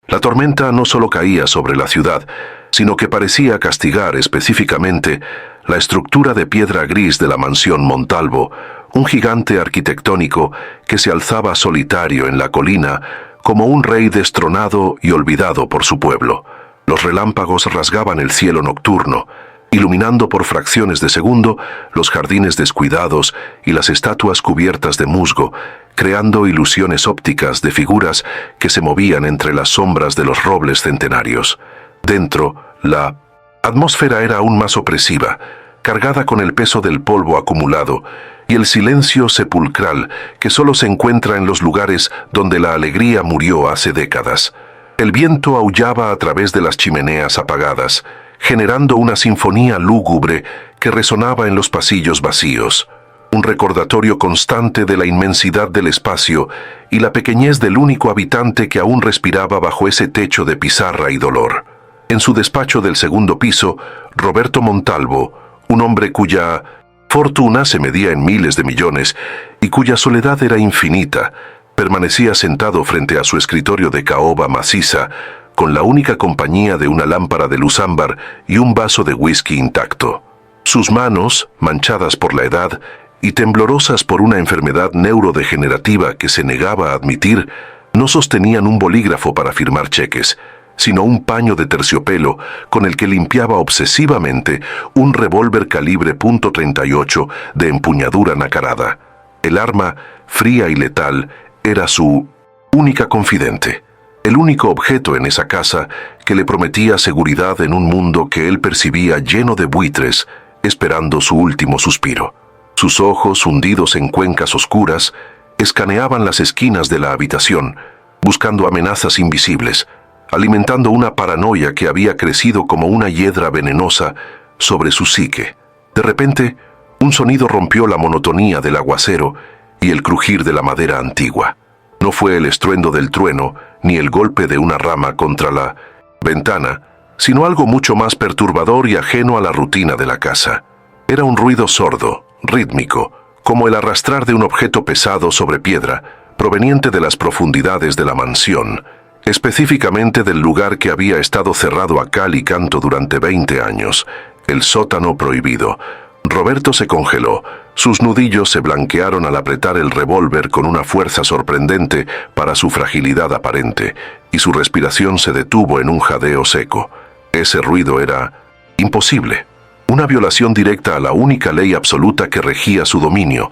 La tormenta no solo caía sobre la ciudad, sino que parecía castigar específicamente la estructura de piedra gris de la mansión Montalvo, un gigante arquitectónico que se alzaba solitario en la colina como un rey destronado y olvidado por su pueblo. Los relámpagos rasgaban el cielo nocturno, iluminando por fracciones de segundo los jardines descuidados y las estatuas cubiertas de musgo, creando ilusiones ópticas de figuras que se movían entre las sombras de los robles centenarios. Dentro, la atmósfera era aún más opresiva, cargada con el peso del polvo acumulado y el silencio sepulcral que solo se encuentra en los lugares donde la alegría murió hace décadas. El viento aullaba a través de las chimeneas apagadas, generando una sinfonía lúgubre que resonaba en los pasillos vacíos, un recordatorio constante de la inmensidad del espacio y la pequeñez del único habitante que aún respiraba bajo ese techo de pizarra y dolor. En su despacho del segundo piso, Roberto Montalvo, un hombre cuya fortuna se medía en miles de millones y cuya soledad era infinita, permanecía sentado frente a su escritorio de caoba maciza, con la única compañía de una lámpara de luz ámbar y un vaso de whisky intacto. Sus manos, manchadas por la edad y temblorosas por una enfermedad neurodegenerativa que se negaba a admitir, no sostenían un bolígrafo para firmar cheques, sino un paño de terciopelo con el que limpiaba obsesivamente un revólver calibre .38 de empuñadura nacarada. El arma, fría y letal, era su única confidente, el único objeto en esa casa que le prometía seguridad en un mundo que él percibía lleno de buitres, esperando su último suspiro. Sus ojos, hundidos en cuencas oscuras, escaneaban las esquinas de la habitación, buscando amenazas invisibles, alimentando una paranoia que había crecido como una hiedra venenosa sobre su psique. De repente, un sonido rompió la monotonía del aguacero y el crujir de la madera antigua. No fue el estruendo del trueno ni el golpe de una rama contra la ventana, sino algo mucho más perturbador y ajeno a la rutina de la casa. Era un ruido sordo, rítmico, como el arrastrar de un objeto pesado sobre piedra, proveniente de las profundidades de la mansión, específicamente del lugar que había estado cerrado a cal y canto durante 20 años, el sótano prohibido. Roberto se congeló, sus nudillos se blanquearon al apretar el revólver con una fuerza sorprendente para su fragilidad aparente, y su respiración se detuvo en un jadeo seco. Ese ruido era imposible, una violación directa a la única ley absoluta que regía su dominio,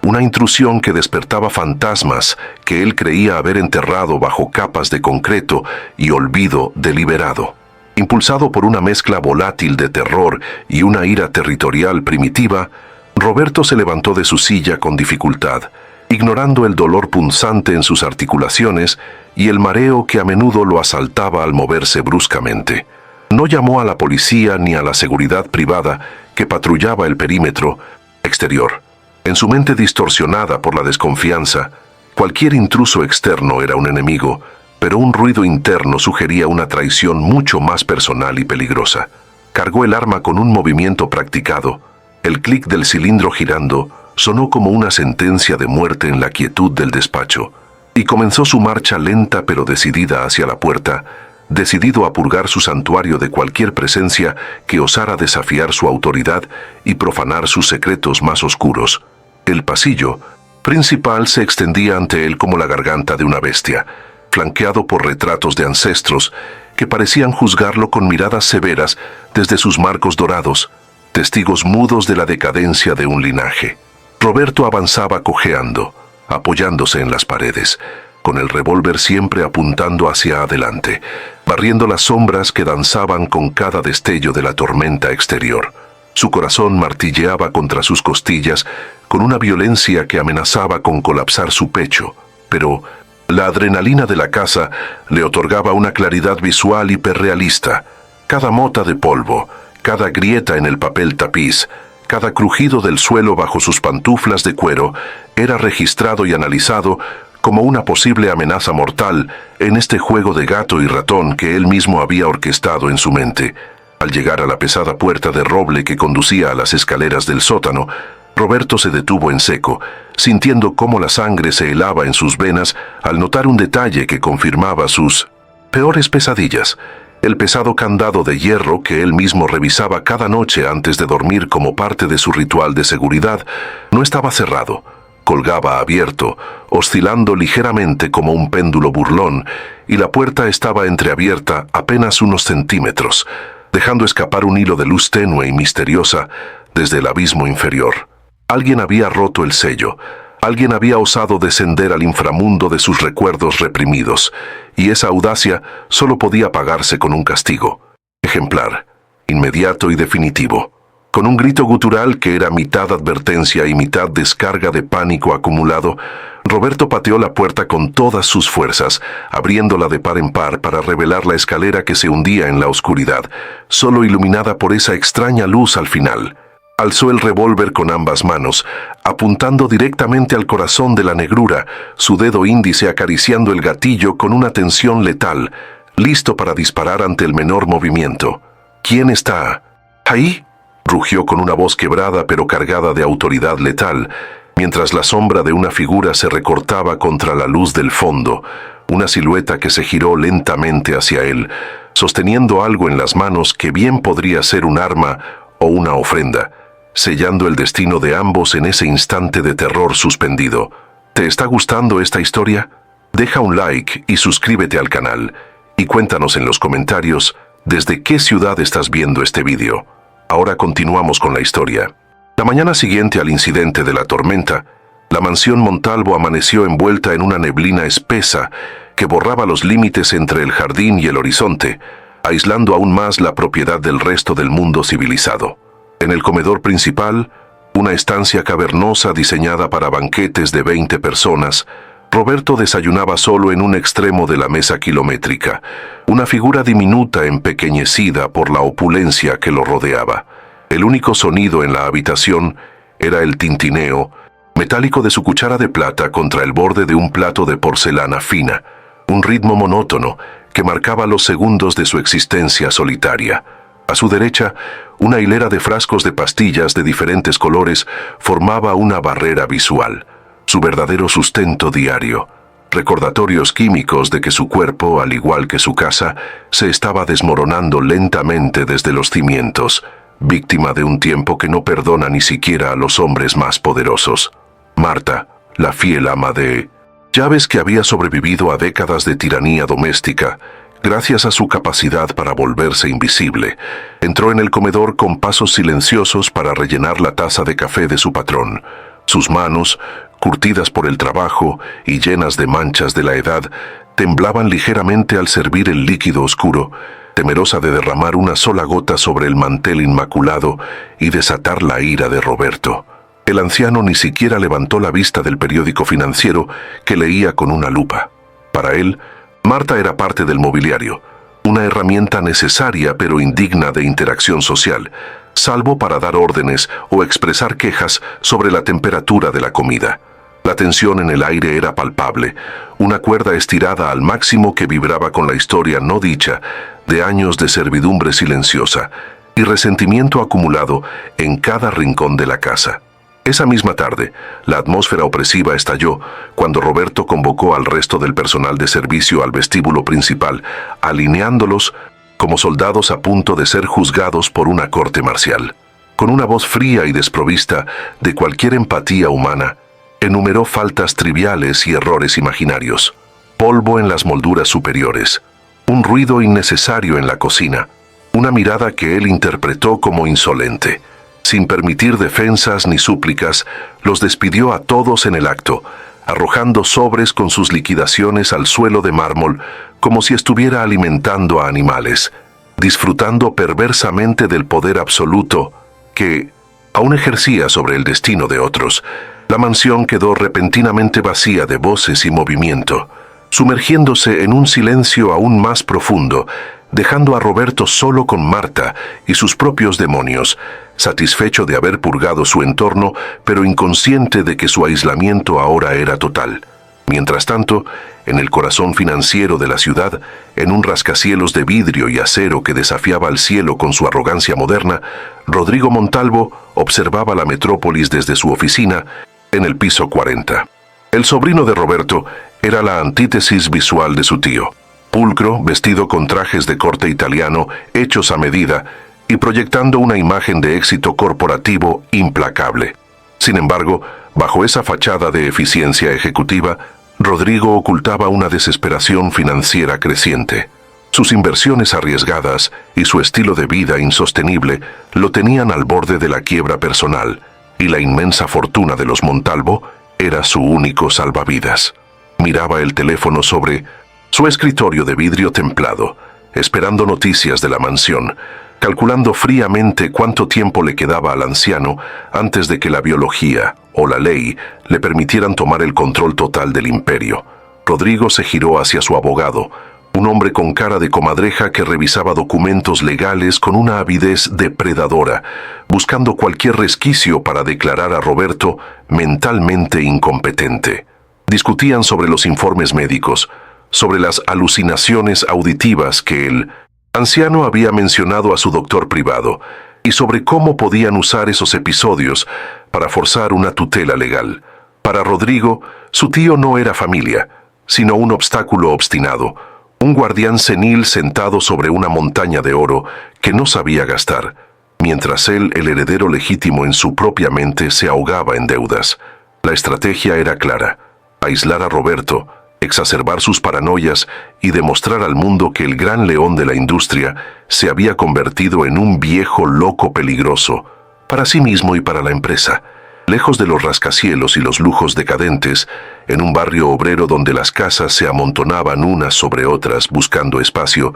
una intrusión que despertaba fantasmas que él creía haber enterrado bajo capas de concreto y olvido deliberado. Impulsado por una mezcla volátil de terror y una ira territorial primitiva, Roberto se levantó de su silla con dificultad, ignorando el dolor punzante en sus articulaciones y el mareo que a menudo lo asaltaba al moverse bruscamente. No llamó a la policía ni a la seguridad privada que patrullaba el perímetro exterior. En su mente distorsionada por la desconfianza, cualquier intruso externo era un enemigo, pero un ruido interno sugería una traición mucho más personal y peligrosa. Cargó el arma con un movimiento practicado. El clic del cilindro girando sonó como una sentencia de muerte en la quietud del despacho, y comenzó su marcha lenta pero decidida hacia la puerta, decidido a purgar su santuario de cualquier presencia que osara desafiar su autoridad y profanar sus secretos más oscuros. El pasillo principal se extendía ante él como la garganta de una bestia, flanqueado por retratos de ancestros que parecían juzgarlo con miradas severas desde sus marcos dorados, testigos mudos de la decadencia de un linaje. Roberto avanzaba cojeando, apoyándose en las paredes, con el revólver siempre apuntando hacia adelante, barriendo las sombras que danzaban con cada destello de la tormenta exterior. Su corazón martilleaba contra sus costillas con una violencia que amenazaba con colapsar su pecho, pero la adrenalina de la casa le otorgaba una claridad visual hiperrealista. Cada mota de polvo, cada grieta en el papel tapiz, cada crujido del suelo bajo sus pantuflas de cuero era registrado y analizado como una posible amenaza mortal en este juego de gato y ratón que él mismo había orquestado en su mente. Al llegar a la pesada puerta de roble que conducía a las escaleras del sótano, Roberto se detuvo en seco, sintiendo cómo la sangre se helaba en sus venas al notar un detalle que confirmaba sus peores pesadillas. El pesado candado de hierro que él mismo revisaba cada noche antes de dormir como parte de su ritual de seguridad no estaba cerrado. Colgaba abierto, oscilando ligeramente como un péndulo burlón, y la puerta estaba entreabierta apenas unos centímetros, dejando escapar un hilo de luz tenue y misteriosa desde el abismo inferior. Alguien había roto el sello. Alguien había osado descender al inframundo de sus recuerdos reprimidos, y esa audacia solo podía pagarse con un castigo. Ejemplar, inmediato y definitivo. Con un grito gutural que era mitad advertencia y mitad descarga de pánico acumulado, Roberto pateó la puerta con todas sus fuerzas, abriéndola de par en par para revelar la escalera que se hundía en la oscuridad, solo iluminada por esa extraña luz al final. Alzó el revólver con ambas manos, apuntando directamente al corazón de la negrura, su dedo índice acariciando el gatillo con una tensión letal, listo para disparar ante el menor movimiento. ¿Quién está ahí?, rugió con una voz quebrada pero cargada de autoridad letal, mientras la sombra de una figura se recortaba contra la luz del fondo, una silueta que se giró lentamente hacia él, sosteniendo algo en las manos que bien podría ser un arma o una ofrenda, sellando el destino de ambos en ese instante de terror suspendido. ¿Te está gustando esta historia? Deja un like y suscríbete al canal, y cuéntanos en los comentarios desde qué ciudad estás viendo este vídeo. Ahora continuamos con la historia. La mañana siguiente al incidente de la tormenta, la mansión Montalvo amaneció envuelta en una neblina espesa que borraba los límites entre el jardín y el horizonte, aislando aún más la propiedad del resto del mundo civilizado. En el comedor principal, una estancia cavernosa diseñada para banquetes de 20 personas, Roberto desayunaba solo en un extremo de la mesa kilométrica, una figura diminuta empequeñecida por la opulencia que lo rodeaba. El único sonido en la habitación era el tintineo metálico de su cuchara de plata contra el borde de un plato de porcelana fina, un ritmo monótono que marcaba los segundos de su existencia solitaria. A su derecha, una hilera de frascos de pastillas de diferentes colores formaba una barrera visual, su verdadero sustento diario, recordatorios químicos de que su cuerpo, al igual que su casa, se estaba desmoronando lentamente desde los cimientos, víctima de un tiempo que no perdona ni siquiera a los hombres más poderosos. Marta, la fiel ama de llaves que había sobrevivido a décadas de tiranía doméstica, gracias a su capacidad para volverse invisible, entró en el comedor con pasos silenciosos para rellenar la taza de café de su patrón. Sus manos, curtidas por el trabajo y llenas de manchas de la edad, temblaban ligeramente al servir el líquido oscuro, temerosa de derramar una sola gota sobre el mantel inmaculado y desatar la ira de Roberto. El anciano ni siquiera levantó la vista del periódico financiero que leía con una lupa. Para él, Marta era parte del mobiliario, una herramienta necesaria pero indigna de interacción social, salvo para dar órdenes o expresar quejas sobre la temperatura de la comida. La tensión en el aire era palpable, una cuerda estirada al máximo que vibraba con la historia no dicha de años de servidumbre silenciosa y resentimiento acumulado en cada rincón de la casa. Esa misma tarde, la atmósfera opresiva estalló cuando Roberto convocó al resto del personal de servicio al vestíbulo principal, alineándolos como soldados a punto de ser juzgados por una corte marcial. Con una voz fría y desprovista de cualquier empatía humana, enumeró faltas triviales y errores imaginarios. Polvo en las molduras superiores, un ruido innecesario en la cocina, una mirada que él interpretó como insolente. Sin permitir defensas ni súplicas, los despidió a todos en el acto, arrojando sobres con sus liquidaciones al suelo de mármol como si estuviera alimentando a animales, disfrutando perversamente del poder absoluto que aún ejercía sobre el destino de otros. La mansión quedó repentinamente vacía de voces y movimiento, sumergiéndose en un silencio aún más profundo, dejando a Roberto solo con Marta y sus propios demonios, satisfecho de haber purgado su entorno, pero inconsciente de que su aislamiento ahora era total. Mientras tanto, en el corazón financiero de la ciudad, en un rascacielos de vidrio y acero que desafiaba al cielo con su arrogancia moderna, Rodrigo Montalvo observaba la metrópolis desde su oficina en el piso 40. El sobrino de Roberto era la antítesis visual de su tío. pulcro, vestido con trajes de corte italiano hechos a medida y proyectando una imagen de éxito corporativo implacable. Sin embargo, bajo esa fachada de eficiencia ejecutiva, Rodrigo ocultaba una desesperación financiera creciente. Sus inversiones arriesgadas y su estilo de vida insostenible lo tenían al borde de la quiebra personal, y la inmensa fortuna de los Montalvo era su único salvavidas. Miraba el teléfono sobre su escritorio de vidrio templado, esperando noticias de la mansión, calculando fríamente cuánto tiempo le quedaba al anciano antes de que la biología o la ley le permitieran tomar el control total del imperio. Rodrigo se giró hacia su abogado, un hombre con cara de comadreja que revisaba documentos legales con una avidez depredadora, buscando cualquier resquicio para declarar a Roberto mentalmente incompetente. Discutían sobre los informes médicos, sobre las alucinaciones auditivas que el anciano había mencionado a su doctor privado, y sobre cómo podían usar esos episodios para forzar una tutela legal. Para Rodrigo, su tío no era familia, sino un obstáculo obstinado, un guardián senil sentado sobre una montaña de oro que no sabía gastar, mientras él, el heredero legítimo en su propia mente, se ahogaba en deudas. La estrategia era clara: aislar a Roberto, exacerbar sus paranoias y demostrar al mundo que el gran león de la industria se había convertido en un viejo loco peligroso, para sí mismo y para la empresa. Lejos de los rascacielos y los lujos decadentes, en un barrio obrero donde las casas se amontonaban unas sobre otras buscando espacio,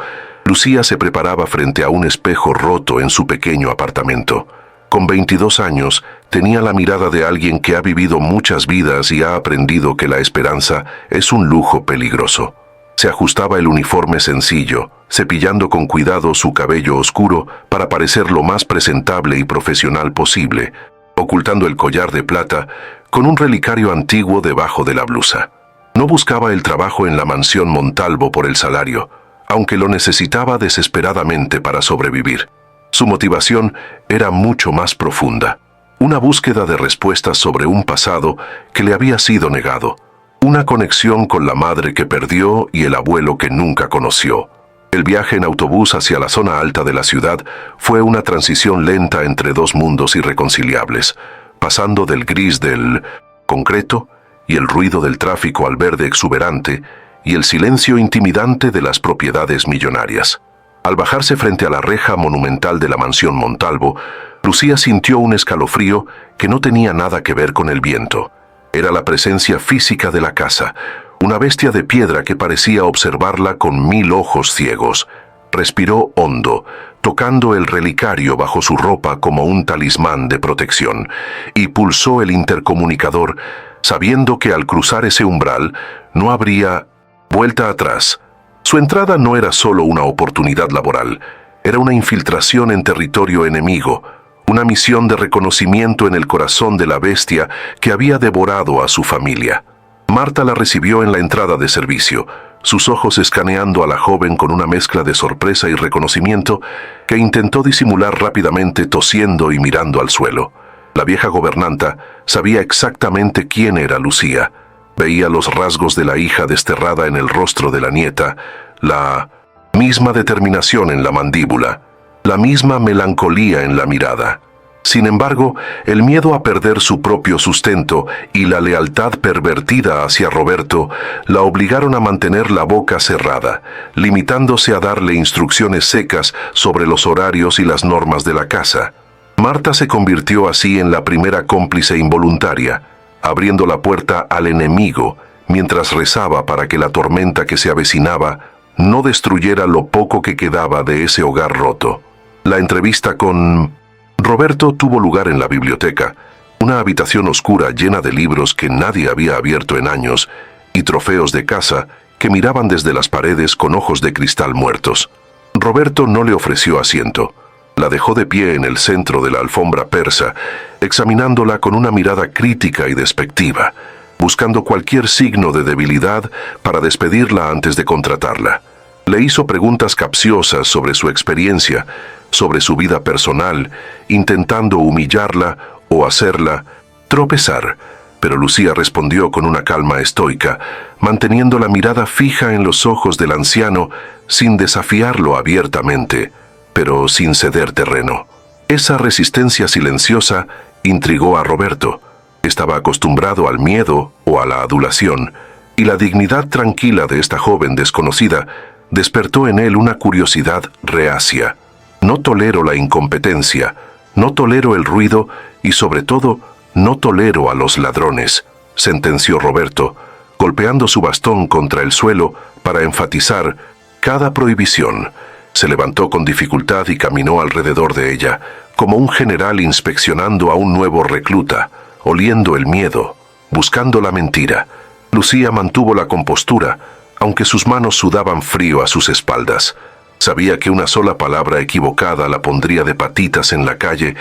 Lucía se preparaba frente a un espejo roto en su pequeño apartamento. Con 22 años, tenía la mirada de alguien que ha vivido muchas vidas y ha aprendido que la esperanza es un lujo peligroso. Se ajustaba el uniforme sencillo, cepillando con cuidado su cabello oscuro para parecer lo más presentable y profesional posible, ocultando el collar de plata con un relicario antiguo debajo de la blusa. No buscaba el trabajo en la mansión Montalvo por el salario, aunque lo necesitaba desesperadamente para sobrevivir. Su motivación era mucho más profunda, una búsqueda de respuestas sobre un pasado que le había sido negado, una conexión con la madre que perdió y el abuelo que nunca conoció. El viaje en autobús hacia la zona alta de la ciudad fue una transición lenta entre dos mundos irreconciliables, pasando del gris del concreto y el ruido del tráfico al verde exuberante y el silencio intimidante de las propiedades millonarias. Al bajarse frente a la reja monumental de la mansión Montalvo, Lucía sintió un escalofrío que no tenía nada que ver con el viento. Era la presencia física de la casa, una bestia de piedra que parecía observarla con 1000 ojos ciegos. Respiró hondo, tocando el relicario bajo su ropa como un talismán de protección, y pulsó el intercomunicador, sabiendo que al cruzar ese umbral no habría vuelta atrás. Su entrada no era solo una oportunidad laboral, era una infiltración en territorio enemigo, una misión de reconocimiento en el corazón de la bestia que había devorado a su familia. Marta la recibió en la entrada de servicio, sus ojos escaneando a la joven con una mezcla de sorpresa y reconocimiento que intentó disimular rápidamente tosiendo y mirando al suelo. La vieja gobernanta sabía exactamente quién era Lucía. Veía los rasgos de la hija desterrada en el rostro de la nieta, la misma determinación en la mandíbula, la misma melancolía en la mirada. Sin embargo, el miedo a perder su propio sustento y la lealtad pervertida hacia Roberto la obligaron a mantener la boca cerrada, limitándose a darle instrucciones secas sobre los horarios y las normas de la casa. Marta se convirtió así en la primera cómplice involuntaria, abriendo la puerta al enemigo mientras rezaba para que la tormenta que se avecinaba no destruyera lo poco que quedaba de ese hogar roto. La entrevista con Roberto tuvo lugar en la biblioteca, una habitación oscura llena de libros que nadie había abierto en años y trofeos de caza que miraban desde las paredes con ojos de cristal muertos. Roberto no le ofreció asiento. La dejó de pie en el centro de la alfombra persa, examinándola con una mirada crítica y despectiva, buscando cualquier signo de debilidad para despedirla antes de contratarla. Le hizo preguntas capciosas sobre su experiencia, sobre su vida personal, intentando humillarla o hacerla tropezar. pero Lucía respondió con una calma estoica, manteniendo la mirada fija en los ojos del anciano sin desafiarlo abiertamente, pero sin ceder terreno. Esa resistencia silenciosa intrigó a Roberto. Estaba acostumbrado al miedo o a la adulación, y la dignidad tranquila de esta joven desconocida despertó en él una curiosidad reacia. No tolero la incompetencia, no tolero el ruido y sobre todo no tolero a los ladrones, sentenció Roberto, golpeando su bastón contra el suelo para enfatizar cada prohibición. Se levantó con dificultad y caminó alrededor de ella, como un general inspeccionando a un nuevo recluta, oliendo el miedo, buscando la mentira. Lucía mantuvo la compostura, aunque sus manos sudaban frío a sus espaldas. Sabía que una sola palabra equivocada la pondría de patitas en la calle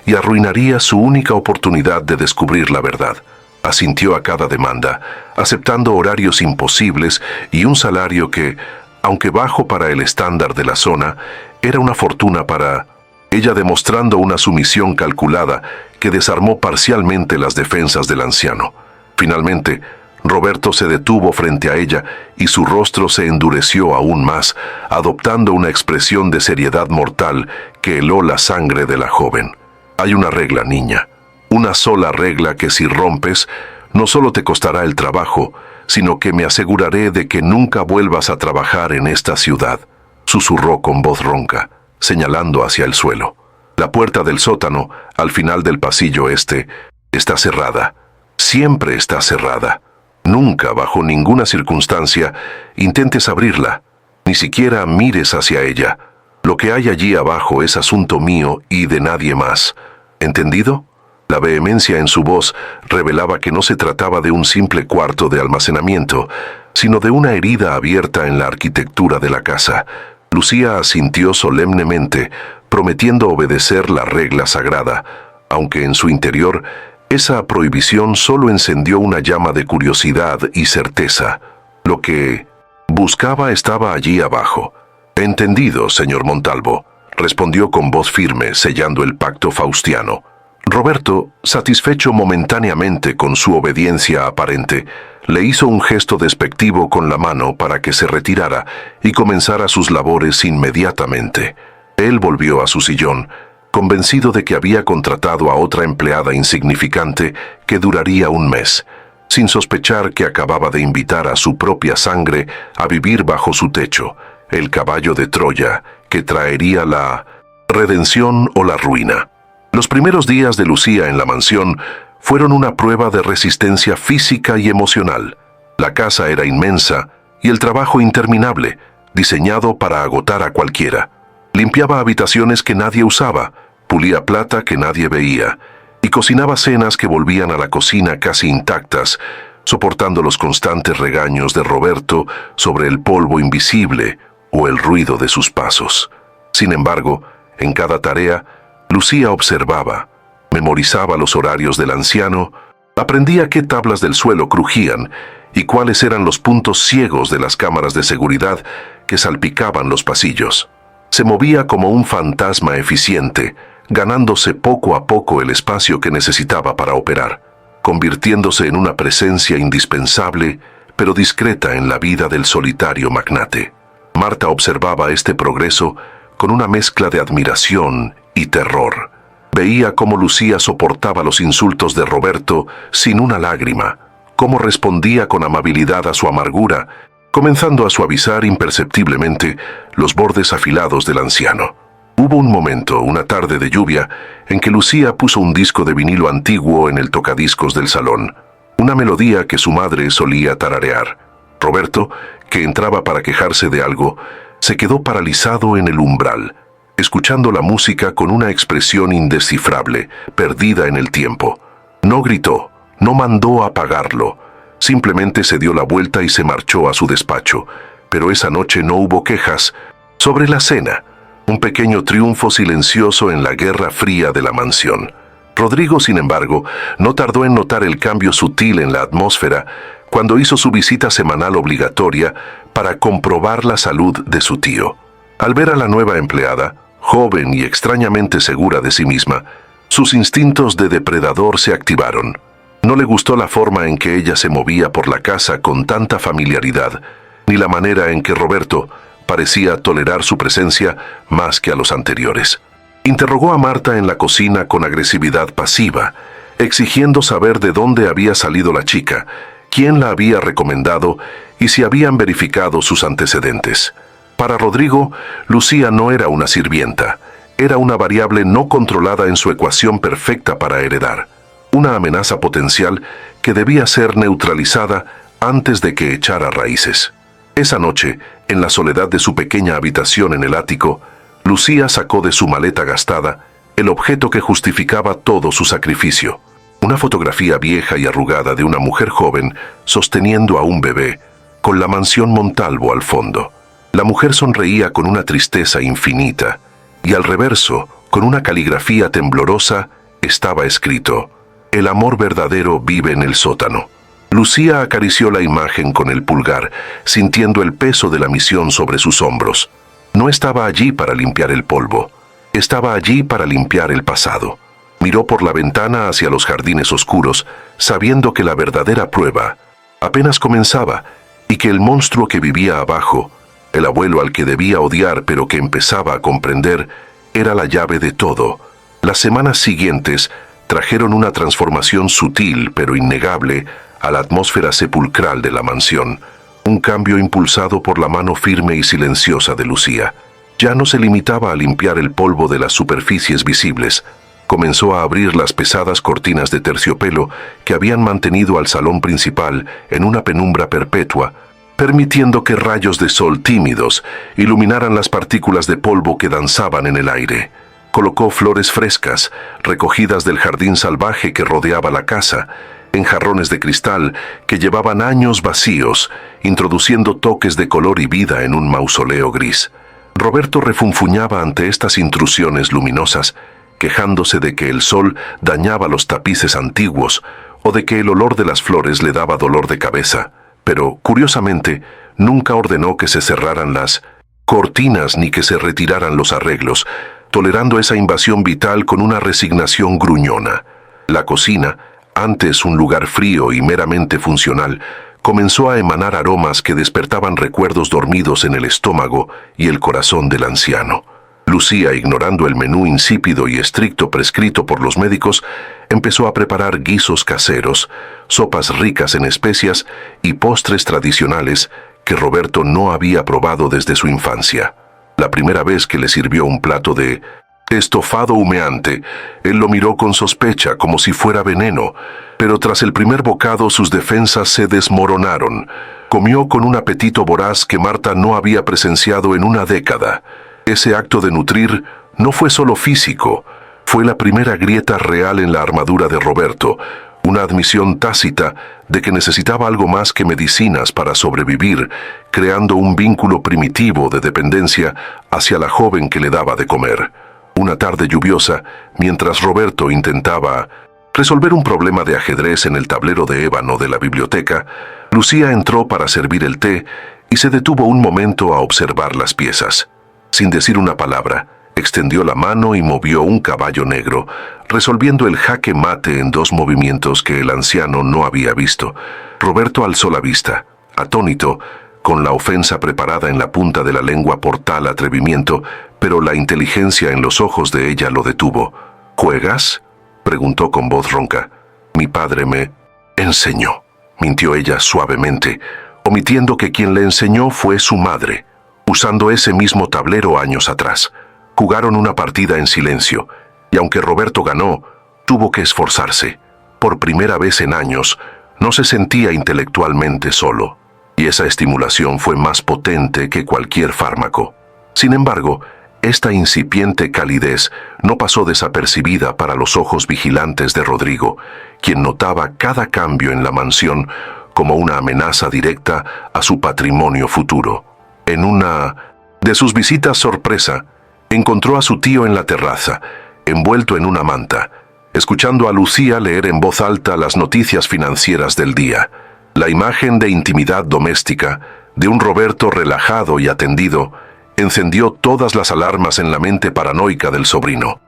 y arruinaría su única oportunidad de descubrir la verdad. Asintió a cada demanda, aceptando horarios imposibles y un salario que, aunque bajo para el estándar de la zona, era una fortuna para ella, demostrando una sumisión calculada que desarmó parcialmente las defensas del anciano. Finalmente, Roberto se detuvo frente a ella y su rostro se endureció aún más, adoptando una expresión de seriedad mortal que heló la sangre de la joven. Hay una regla, niña. Una sola regla que si rompes, no solo te costará el trabajo, sino que me aseguraré de que nunca vuelvas a trabajar en esta ciudad, susurró con voz ronca, señalando hacia el suelo. La puerta del sótano, al final del pasillo este, está cerrada. Siempre está cerrada. Nunca, bajo ninguna circunstancia, intentes abrirla. Ni siquiera mires hacia ella. Lo que hay allí abajo es asunto mío y de nadie más. ¿Entendido? La vehemencia en su voz revelaba que no se trataba de un simple cuarto de almacenamiento, sino de una herida abierta en la arquitectura de la casa. Lucía asintió solemnemente, prometiendo obedecer la regla sagrada, aunque en su interior esa prohibición solo encendió una llama de curiosidad y certeza. Lo que buscaba estaba allí abajo. «Entendido, señor Montalvo», respondió con voz firme, sellando el pacto faustiano. Roberto, satisfecho momentáneamente con su obediencia aparente, le hizo un gesto despectivo con la mano para que se retirara y comenzara sus labores inmediatamente. Él volvió a su sillón, convencido de que había contratado a otra empleada insignificante que duraría un mes, sin sospechar que acababa de invitar a su propia sangre a vivir bajo su techo, el caballo de Troya que traería la redención o la ruina. Los primeros días de Lucía en la mansión fueron una prueba de resistencia física y emocional. La casa era inmensa y el trabajo interminable, diseñado para agotar a cualquiera. Limpiaba habitaciones que nadie usaba, pulía plata que nadie veía, y cocinaba cenas que volvían a la cocina casi intactas, soportando los constantes regaños de Roberto sobre el polvo invisible o el ruido de sus pasos. Sin embargo, en cada tarea, Lucía observaba, memorizaba los horarios del anciano, aprendía qué tablas del suelo crujían y cuáles eran los puntos ciegos de las cámaras de seguridad que salpicaban los pasillos. Se movía como un fantasma eficiente, ganándose poco a poco el espacio que necesitaba para operar, convirtiéndose en una presencia indispensable, pero discreta en la vida del solitario magnate. Marta observaba este progreso con una mezcla de admiración y terror. Veía cómo Lucía soportaba los insultos de Roberto sin una lágrima, cómo respondía con amabilidad a su amargura, comenzando a suavizar imperceptiblemente los bordes afilados del anciano. Hubo un momento, una tarde de lluvia, en que Lucía puso un disco de vinilo antiguo en el tocadiscos del salón, una melodía que su madre solía tararear. Roberto, que entraba para quejarse de algo, se quedó paralizado en el umbral, escuchando la música con una expresión indescifrable, perdida en el tiempo. No gritó, no mandó apagarlo, simplemente se dio la vuelta y se marchó a su despacho. Pero esa noche no hubo quejas sobre la cena, un pequeño triunfo silencioso en la guerra fría de la mansión. Rodrigo, sin embargo, no tardó en notar el cambio sutil en la atmósfera cuando hizo su visita semanal obligatoria para comprobar la salud de su tío. Al ver a la nueva empleada, joven y extrañamente segura de sí misma, sus instintos de depredador se activaron. No le gustó la forma en que ella se movía por la casa con tanta familiaridad, ni la manera en que Roberto parecía tolerar su presencia más que a los anteriores. Interrogó a Marta en la cocina con agresividad pasiva, exigiendo saber de dónde había salido la chica, quién la había recomendado y si habían verificado sus antecedentes. Para Rodrigo, Lucía no era una sirvienta, era una variable no controlada en su ecuación perfecta para heredar, una amenaza potencial que debía ser neutralizada antes de que echara raíces. Esa noche, en la soledad de su pequeña habitación en el ático, Lucía sacó de su maleta gastada el objeto que justificaba todo su sacrificio, una fotografía vieja y arrugada de una mujer joven sosteniendo a un bebé, con la mansión Montalvo al fondo. La mujer sonreía con una tristeza infinita, y al reverso, con una caligrafía temblorosa, estaba escrito: «El amor verdadero vive en el sótano». Lucía acarició la imagen con el pulgar, sintiendo el peso de la misión sobre sus hombros. No estaba allí para limpiar el polvo, estaba allí para limpiar el pasado. Miró por la ventana hacia los jardines oscuros, sabiendo que la verdadera prueba apenas comenzaba y que el monstruo que vivía abajo, el abuelo al que debía odiar pero que empezaba a comprender, era la llave de todo. Las semanas siguientes trajeron una transformación sutil pero innegable a la atmósfera sepulcral de la mansión, un cambio impulsado por la mano firme y silenciosa de Lucía. Ya no se limitaba a limpiar el polvo de las superficies visibles, comenzó a abrir las pesadas cortinas de terciopelo que habían mantenido al salón principal en una penumbra perpetua, permitiendo que rayos de sol tímidos iluminaran las partículas de polvo que danzaban en el aire. Colocó flores frescas, recogidas del jardín salvaje que rodeaba la casa, en jarrones de cristal que llevaban años vacíos, introduciendo toques de color y vida en un mausoleo gris. Roberto refunfuñaba ante estas intrusiones luminosas, quejándose de que el sol dañaba los tapices antiguos o de que el olor de las flores le daba dolor de cabeza, pero, curiosamente, nunca ordenó que se cerraran las cortinas ni que se retiraran los arreglos, tolerando esa invasión vital con una resignación gruñona. La cocina, antes un lugar frío y meramente funcional, comenzó a emanar aromas que despertaban recuerdos dormidos en el estómago y el corazón del anciano. Lucía, ignorando el menú insípido y estricto prescrito por los médicos, empezó a preparar guisos caseros, sopas ricas en especias y postres tradicionales que Roberto no había probado desde su infancia. La primera vez que le sirvió un plato de estofado humeante, él lo miró con sospecha como si fuera veneno, pero tras el primer bocado sus defensas se desmoronaron. Comió con un apetito voraz que Marta no había presenciado en una década. Ese acto de nutrir no fue solo físico, fue la primera grieta real en la armadura de Roberto, una admisión tácita de que necesitaba algo más que medicinas para sobrevivir, creando un vínculo primitivo de dependencia hacia la joven que le daba de comer. Una tarde lluviosa, mientras Roberto intentaba resolver un problema de ajedrez en el tablero de ébano de la biblioteca, Lucía entró para servir el té y se detuvo un momento a observar las piezas. Sin decir una palabra, extendió la mano y movió un caballo negro, resolviendo el jaque mate en 2 movimientos que el anciano no había visto. Roberto alzó la vista, atónito, con la ofensa preparada en la punta de la lengua por tal atrevimiento, pero la inteligencia en los ojos de ella lo detuvo. «¿Juegas?», preguntó con voz ronca. «Mi padre me enseñó», mintió ella suavemente, omitiendo que quien le enseñó fue su madre, usando ese mismo tablero años atrás. Jugaron una partida en silencio, y aunque Roberto ganó, tuvo que esforzarse. Por primera vez en años, no se sentía intelectualmente solo, y esa estimulación fue más potente que cualquier fármaco. Sin embargo, esta incipiente calidez no pasó desapercibida para los ojos vigilantes de Rodrigo, quien notaba cada cambio en la mansión como una amenaza directa a su patrimonio futuro. En una de sus visitas sorpresa, encontró a su tío en la terraza, envuelto en una manta, escuchando a Lucía leer en voz alta las noticias financieras del día. La imagen de intimidad doméstica, de un Roberto relajado y atendido, encendió todas las alarmas en la mente paranoica del sobrino.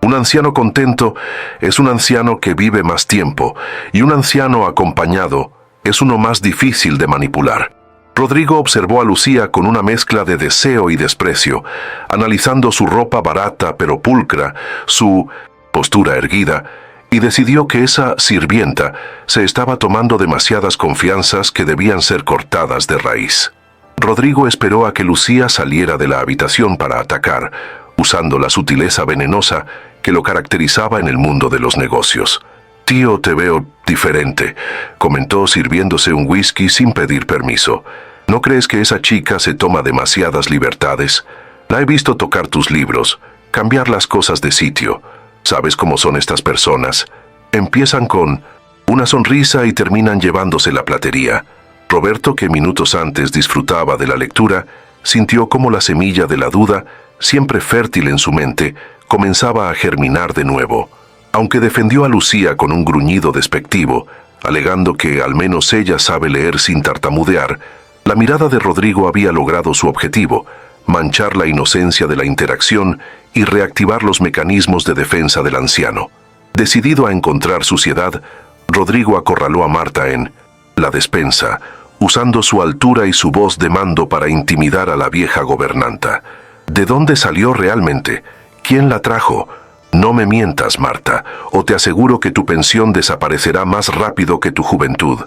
Un anciano contento es un anciano que vive más tiempo, y un anciano acompañado es uno más difícil de manipular. Rodrigo observó a Lucía con una mezcla de deseo y desprecio, analizando su ropa barata pero pulcra, su postura erguida, y decidió que esa sirvienta se estaba tomando demasiadas confianzas que debían ser cortadas de raíz. Rodrigo esperó a que Lucía saliera de la habitación para atacar, usando la sutileza venenosa que lo caracterizaba en el mundo de los negocios. «Tío, te veo diferente», comentó sirviéndose un whisky sin pedir permiso. «¿No crees que esa chica se toma demasiadas libertades? La he visto tocar tus libros, cambiar las cosas de sitio. ¿Sabes cómo son estas personas? Empiezan con una sonrisa y terminan llevándose la platería». Roberto, que minutos antes disfrutaba de la lectura, sintió cómo la semilla de la duda, siempre fértil en su mente, comenzaba a germinar de nuevo. Aunque defendió a Lucía con un gruñido despectivo, alegando que al menos ella sabe leer sin tartamudear, la mirada de Rodrigo había logrado su objetivo: manchar la inocencia de la interacción y reactivar los mecanismos de defensa del anciano. Decidido a encontrar suciedad, Rodrigo acorraló a Marta en la despensa, usando su altura y su voz de mando para intimidar a la vieja gobernanta. ¿De dónde salió realmente? ¿Quién la trajo? No me mientas, Marta, o te aseguro que tu pensión desaparecerá más rápido que tu juventud,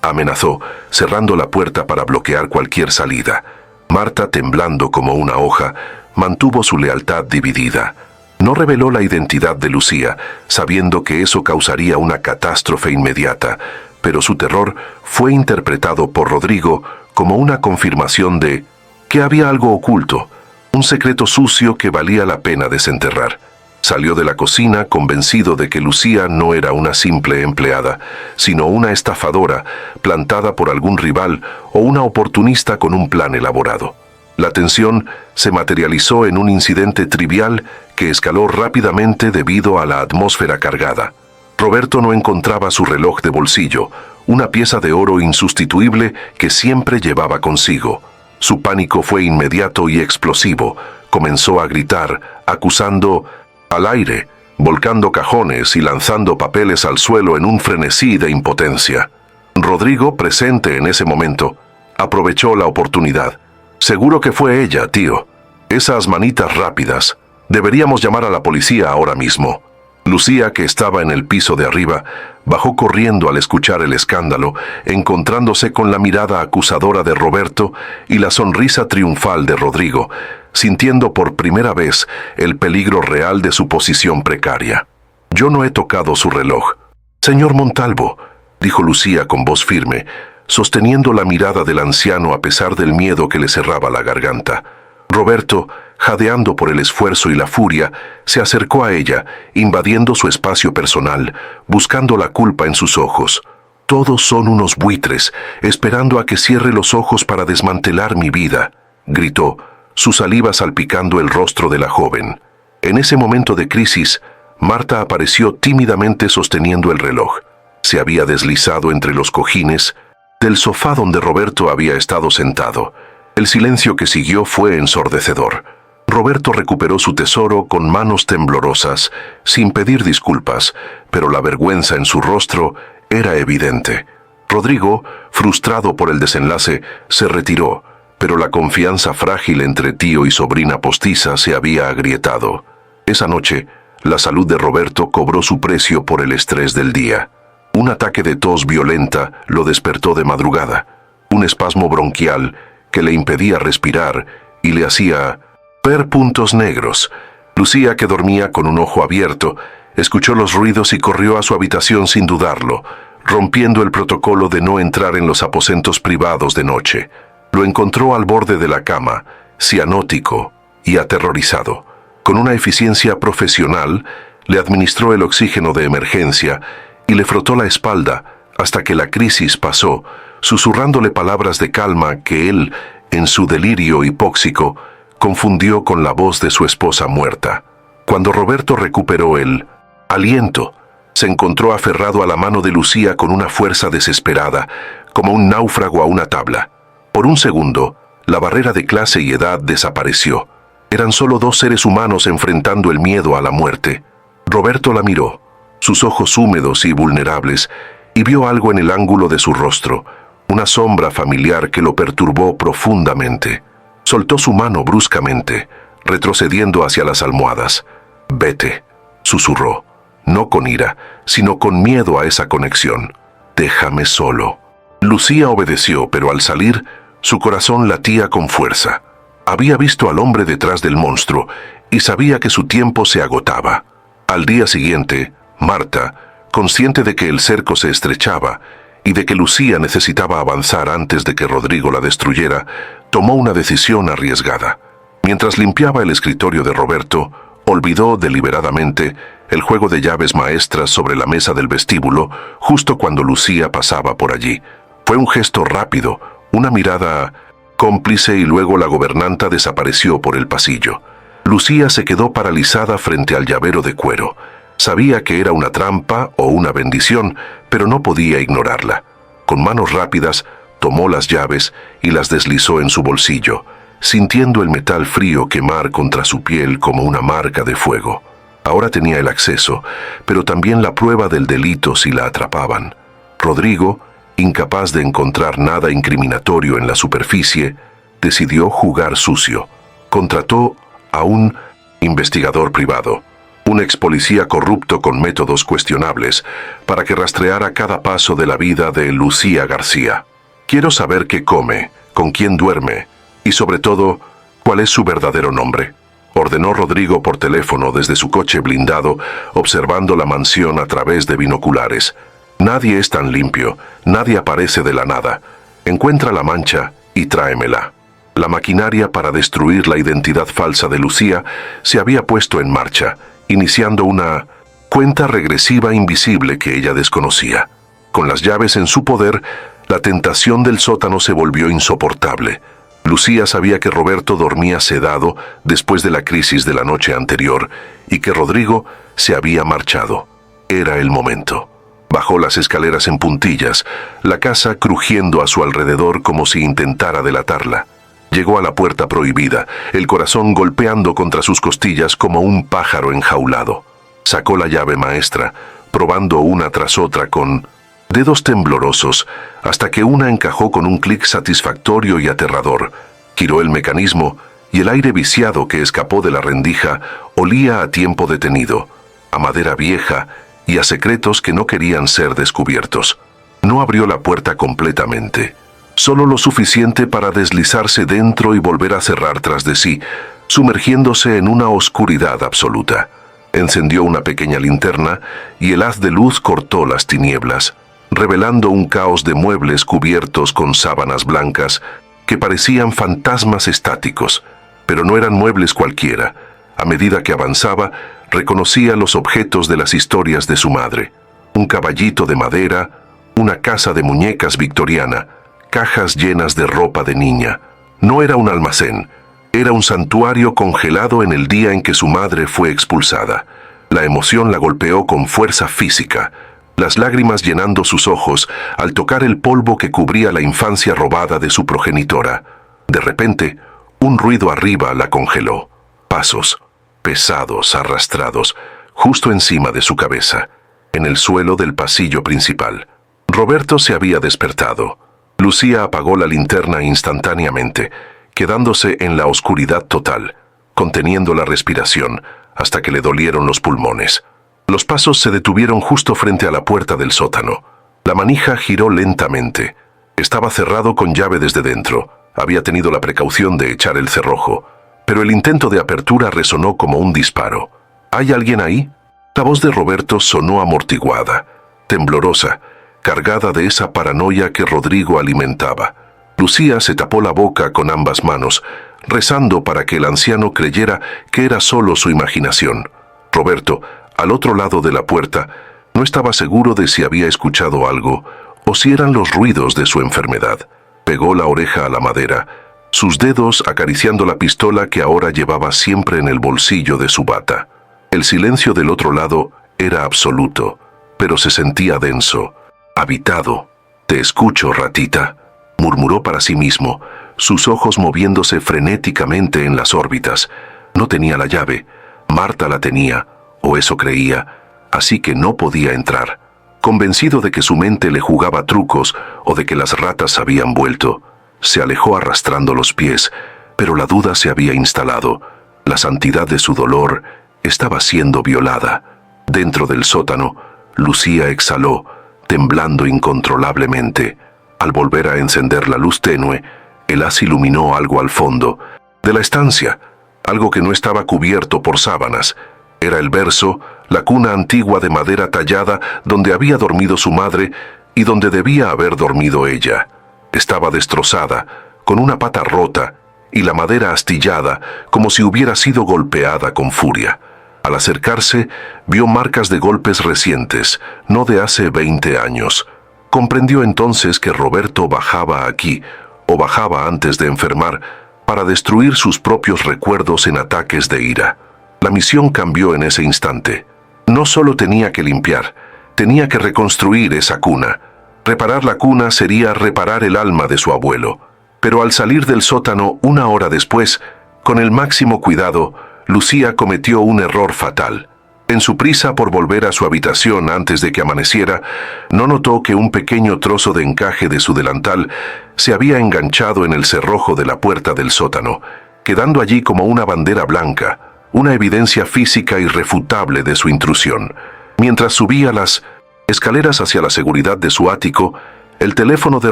amenazó, cerrando la puerta para bloquear cualquier salida. Marta, temblando como una hoja, mantuvo su lealtad dividida. No reveló la identidad de Lucía, sabiendo que eso causaría una catástrofe inmediata, pero su terror fue interpretado por Rodrigo como una confirmación de que había algo oculto, un secreto sucio que valía la pena desenterrar. Salió de la cocina convencido de que Lucía no era una simple empleada, sino una estafadora plantada por algún rival o una oportunista con un plan elaborado. La tensión se materializó en un incidente trivial que escaló rápidamente debido a la atmósfera cargada. Roberto no encontraba su reloj de bolsillo, una pieza de oro insustituible que siempre llevaba consigo. Su pánico fue inmediato y explosivo. Comenzó a gritar, acusando al aire, volcando cajones y lanzando papeles al suelo en un frenesí de impotencia. Rodrigo, presente en ese momento, aprovechó la oportunidad. «Seguro que fue ella, tío. Esas manitas rápidas. Deberíamos llamar a la policía ahora mismo». Lucía, que estaba en el piso de arriba, bajó corriendo al escuchar el escándalo, encontrándose con la mirada acusadora de Roberto y la sonrisa triunfal de Rodrigo, sintiendo por primera vez el peligro real de su posición precaria. «Yo no he tocado su reloj». «Señor Montalvo», dijo Lucía con voz firme, sosteniendo la mirada del anciano a pesar del miedo que le cerraba la garganta. Roberto, jadeando por el esfuerzo y la furia, se acercó a ella, invadiendo su espacio personal, buscando la culpa en sus ojos. «Todos son unos buitres, esperando a que cierre los ojos para desmantelar mi vida», gritó, su saliva salpicando el rostro de la joven. En ese momento de crisis, Marta apareció tímidamente sosteniendo el reloj. Se había deslizado entre los cojines del sofá donde Roberto había estado sentado. El silencio que siguió fue ensordecedor. Roberto recuperó su tesoro con manos temblorosas, sin pedir disculpas, pero la vergüenza en su rostro era evidente. Rodrigo, frustrado por el desenlace, se retiró, pero la confianza frágil entre tío y sobrina postiza se había agrietado. Esa noche, la salud de Roberto cobró su precio por el estrés del día. Un ataque de tos violenta lo despertó de madrugada, un espasmo bronquial que le impedía respirar y le hacía ver puntos negros. Lucía, que dormía con un ojo abierto, escuchó los ruidos y corrió a su habitación sin dudarlo, rompiendo el protocolo de no entrar en los aposentos privados de noche. Lo encontró al borde de la cama, cianótico y aterrorizado. Con una eficiencia profesional, le administró el oxígeno de emergencia y le frotó la espalda hasta que la crisis pasó, susurrándole palabras de calma que él, en su delirio hipóxico, confundió con la voz de su esposa muerta. Cuando Roberto recuperó el aliento, se encontró aferrado a la mano de Lucía con una fuerza desesperada, como un náufrago a una tabla. Por un segundo, la barrera de clase y edad desapareció. Eran solo dos seres humanos enfrentando el miedo a la muerte. Roberto la miró, sus ojos húmedos y vulnerables, y vio algo en el ángulo de su rostro, una sombra familiar que lo perturbó profundamente. Soltó su mano bruscamente, retrocediendo hacia las almohadas. «Vete», susurró, no con ira, sino con miedo a esa conexión. «Déjame solo». Lucía obedeció, pero al salir, su corazón latía con fuerza. Había visto al hombre detrás del monstruo y sabía que su tiempo se agotaba. Al día siguiente, Marta, consciente de que el cerco se estrechaba y de que Lucía necesitaba avanzar antes de que Rodrigo la destruyera, tomó una decisión arriesgada. Mientras limpiaba el escritorio de Roberto, olvidó deliberadamente el juego de llaves maestras sobre la mesa del vestíbulo justo cuando Lucía pasaba por allí. Fue un gesto rápido, una mirada cómplice y luego la gobernanta desapareció por el pasillo. Lucía se quedó paralizada frente al llavero de cuero. Sabía que era una trampa o una bendición, pero no podía ignorarla. Con manos rápidas, tomó las llaves y las deslizó en su bolsillo, sintiendo el metal frío quemar contra su piel como una marca de fuego. Ahora tenía el acceso, pero también la prueba del delito si la atrapaban. Rodrigo, incapaz de encontrar nada incriminatorio en la superficie, decidió jugar sucio. Contrató a un investigador privado, un ex policía corrupto con métodos cuestionables, para que rastreara cada paso de la vida de Lucía García. «Quiero saber qué come, con quién duerme y, sobre todo, cuál es su verdadero nombre», ordenó Rodrigo por teléfono desde su coche blindado, observando la mansión a través de binoculares. «Nadie es tan limpio, nadie aparece de la nada. Encuentra la mancha y tráemela». La maquinaria para destruir la identidad falsa de Lucía se había puesto en marcha, iniciando una cuenta regresiva invisible que ella desconocía. Con las llaves en su poder, la tentación del sótano se volvió insoportable. Lucía sabía que Roberto dormía sedado después de la crisis de la noche anterior y que Rodrigo se había marchado. Era el momento. Bajó las escaleras en puntillas, la casa crujiendo a su alrededor como si intentara delatarla. Llegó a la puerta prohibida, el corazón golpeando contra sus costillas como un pájaro enjaulado. Sacó la llave maestra, probando una tras otra con dedos temblorosos, hasta que una encajó con un clic satisfactorio y aterrador. Giró el mecanismo y el aire viciado que escapó de la rendija olía a tiempo detenido, a madera vieja y a secretos que no querían ser descubiertos. No abrió la puerta completamente, solo lo suficiente para deslizarse dentro y volver a cerrar tras de sí, sumergiéndose en una oscuridad absoluta. Encendió una pequeña linterna y el haz de luz cortó las tinieblas, revelando un caos de muebles cubiertos con sábanas blancas que parecían fantasmas estáticos, pero no eran muebles cualquiera. A medida que avanzaba, reconocía los objetos de las historias de su madre: un caballito de madera, una casa de muñecas victoriana, cajas llenas de ropa de niña. No era un almacén, era un santuario congelado en el día en que su madre fue expulsada. La emoción la golpeó con fuerza física, las lágrimas llenando sus ojos al tocar el polvo que cubría la infancia robada de su progenitora. De repente, un ruido arriba la congeló. Pasos, pesados, arrastrados, justo encima de su cabeza, en el suelo del pasillo principal. Roberto se había despertado. Lucía apagó la linterna instantáneamente, quedándose en la oscuridad total, conteniendo la respiración hasta que le dolieron los pulmones. Los pasos se detuvieron justo frente a la puerta del sótano. La manija giró lentamente. Estaba cerrado con llave desde dentro. Había tenido la precaución de echar el cerrojo, pero el intento de apertura resonó como un disparo. ¿Hay alguien ahí? La voz de Roberto sonó amortiguada, temblorosa, cargada de esa paranoia que Rodrigo alimentaba. Lucía se tapó la boca con ambas manos, rezando para que el anciano creyera que era solo su imaginación. Roberto, al otro lado de la puerta, no estaba seguro de si había escuchado algo o si eran los ruidos de su enfermedad. Pegó la oreja a la madera, sus dedos acariciando la pistola que ahora llevaba siempre en el bolsillo de su bata. El silencio del otro lado era absoluto, pero se sentía denso, habitado. «Te escucho, ratita», murmuró para sí mismo, sus ojos moviéndose frenéticamente en las órbitas. No tenía la llave. Marta la tenía, o eso creía, así que no podía entrar. Convencido de que su mente le jugaba trucos o de que las ratas habían vuelto, se alejó arrastrando los pies, pero la duda se había instalado. La santidad de su dolor estaba siendo violada. Dentro del sótano, Lucía exhaló, temblando incontrolablemente. Al volver a encender la luz tenue, el haz iluminó algo al fondo de la estancia, algo que no estaba cubierto por sábanas. Era el verso, la cuna antigua de madera tallada donde había dormido su madre y donde debía haber dormido ella. Estaba destrozada, con una pata rota y la madera astillada como si hubiera sido golpeada con furia. Al acercarse, vio marcas de golpes recientes, no de hace 20 años. Comprendió entonces que Roberto bajaba aquí, o bajaba antes de enfermar, para destruir sus propios recuerdos en ataques de ira. La misión cambió en ese instante. No solo tenía que limpiar, tenía que reconstruir esa cuna. Reparar la cuna sería reparar el alma de su abuelo. Pero al salir del sótano 1 hora después, con el máximo cuidado, Lucía cometió un error fatal. En su prisa por volver a su habitación antes de que amaneciera, no notó que un pequeño trozo de encaje de su delantal se había enganchado en el cerrojo de la puerta del sótano, quedando allí como una bandera blanca, una evidencia física irrefutable de su intrusión. Mientras subía las escaleras hacia la seguridad de su ático, el teléfono de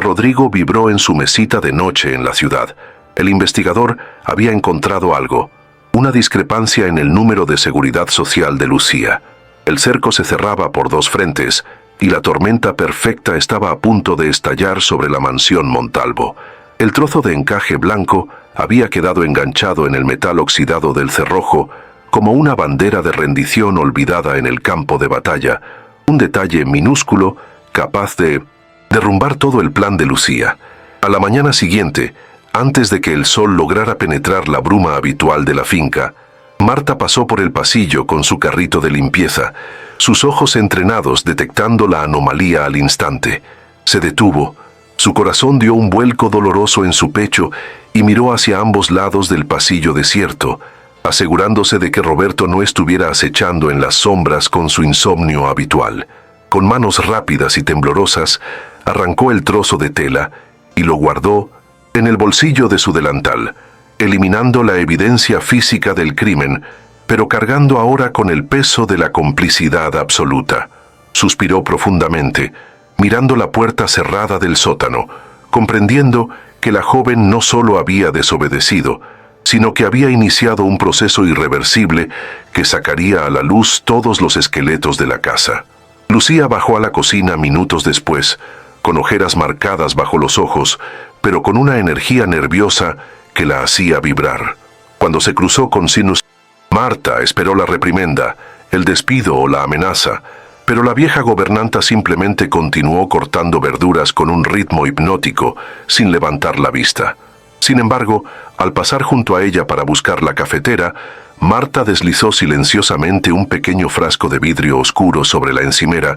Rodrigo vibró en su mesita de noche en la ciudad. El investigador había encontrado algo, una discrepancia en el número de seguridad social de Lucía. El cerco se cerraba por 2 frentes y la tormenta perfecta estaba a punto de estallar sobre la mansión Montalvo. El trozo de encaje blanco había quedado enganchado en el metal oxidado del cerrojo como una bandera de rendición olvidada en el campo de batalla, un detalle minúsculo capaz de derrumbar todo el plan de Lucía. A la mañana siguiente, antes de que el sol lograra penetrar la bruma habitual de la finca, Marta pasó por el pasillo con su carrito de limpieza, sus ojos entrenados detectando la anomalía al instante. Se detuvo, su corazón dio un vuelco doloroso en su pecho y miró hacia ambos lados del pasillo desierto, asegurándose de que Roberto no estuviera acechando en las sombras con su insomnio habitual. Con manos rápidas y temblorosas, arrancó el trozo de tela y lo guardó en el bolsillo de su delantal, eliminando la evidencia física del crimen, pero cargando ahora con el peso de la complicidad absoluta. Suspiró profundamente, mirando la puerta cerrada del sótano, comprendiendo que la joven no solo había desobedecido, sino que había iniciado un proceso irreversible que sacaría a la luz todos los esqueletos de la casa. Lucía bajó a la cocina minutos después, con ojeras marcadas bajo los ojos, pero con una energía nerviosa que la hacía vibrar. Cuando se cruzó con Sinus, Marta esperó la reprimenda, el despido o la amenaza, pero la vieja gobernanta simplemente continuó cortando verduras con un ritmo hipnótico, sin levantar la vista. Sin embargo, al pasar junto a ella para buscar la cafetera, Marta deslizó silenciosamente un pequeño frasco de vidrio oscuro sobre la encimera,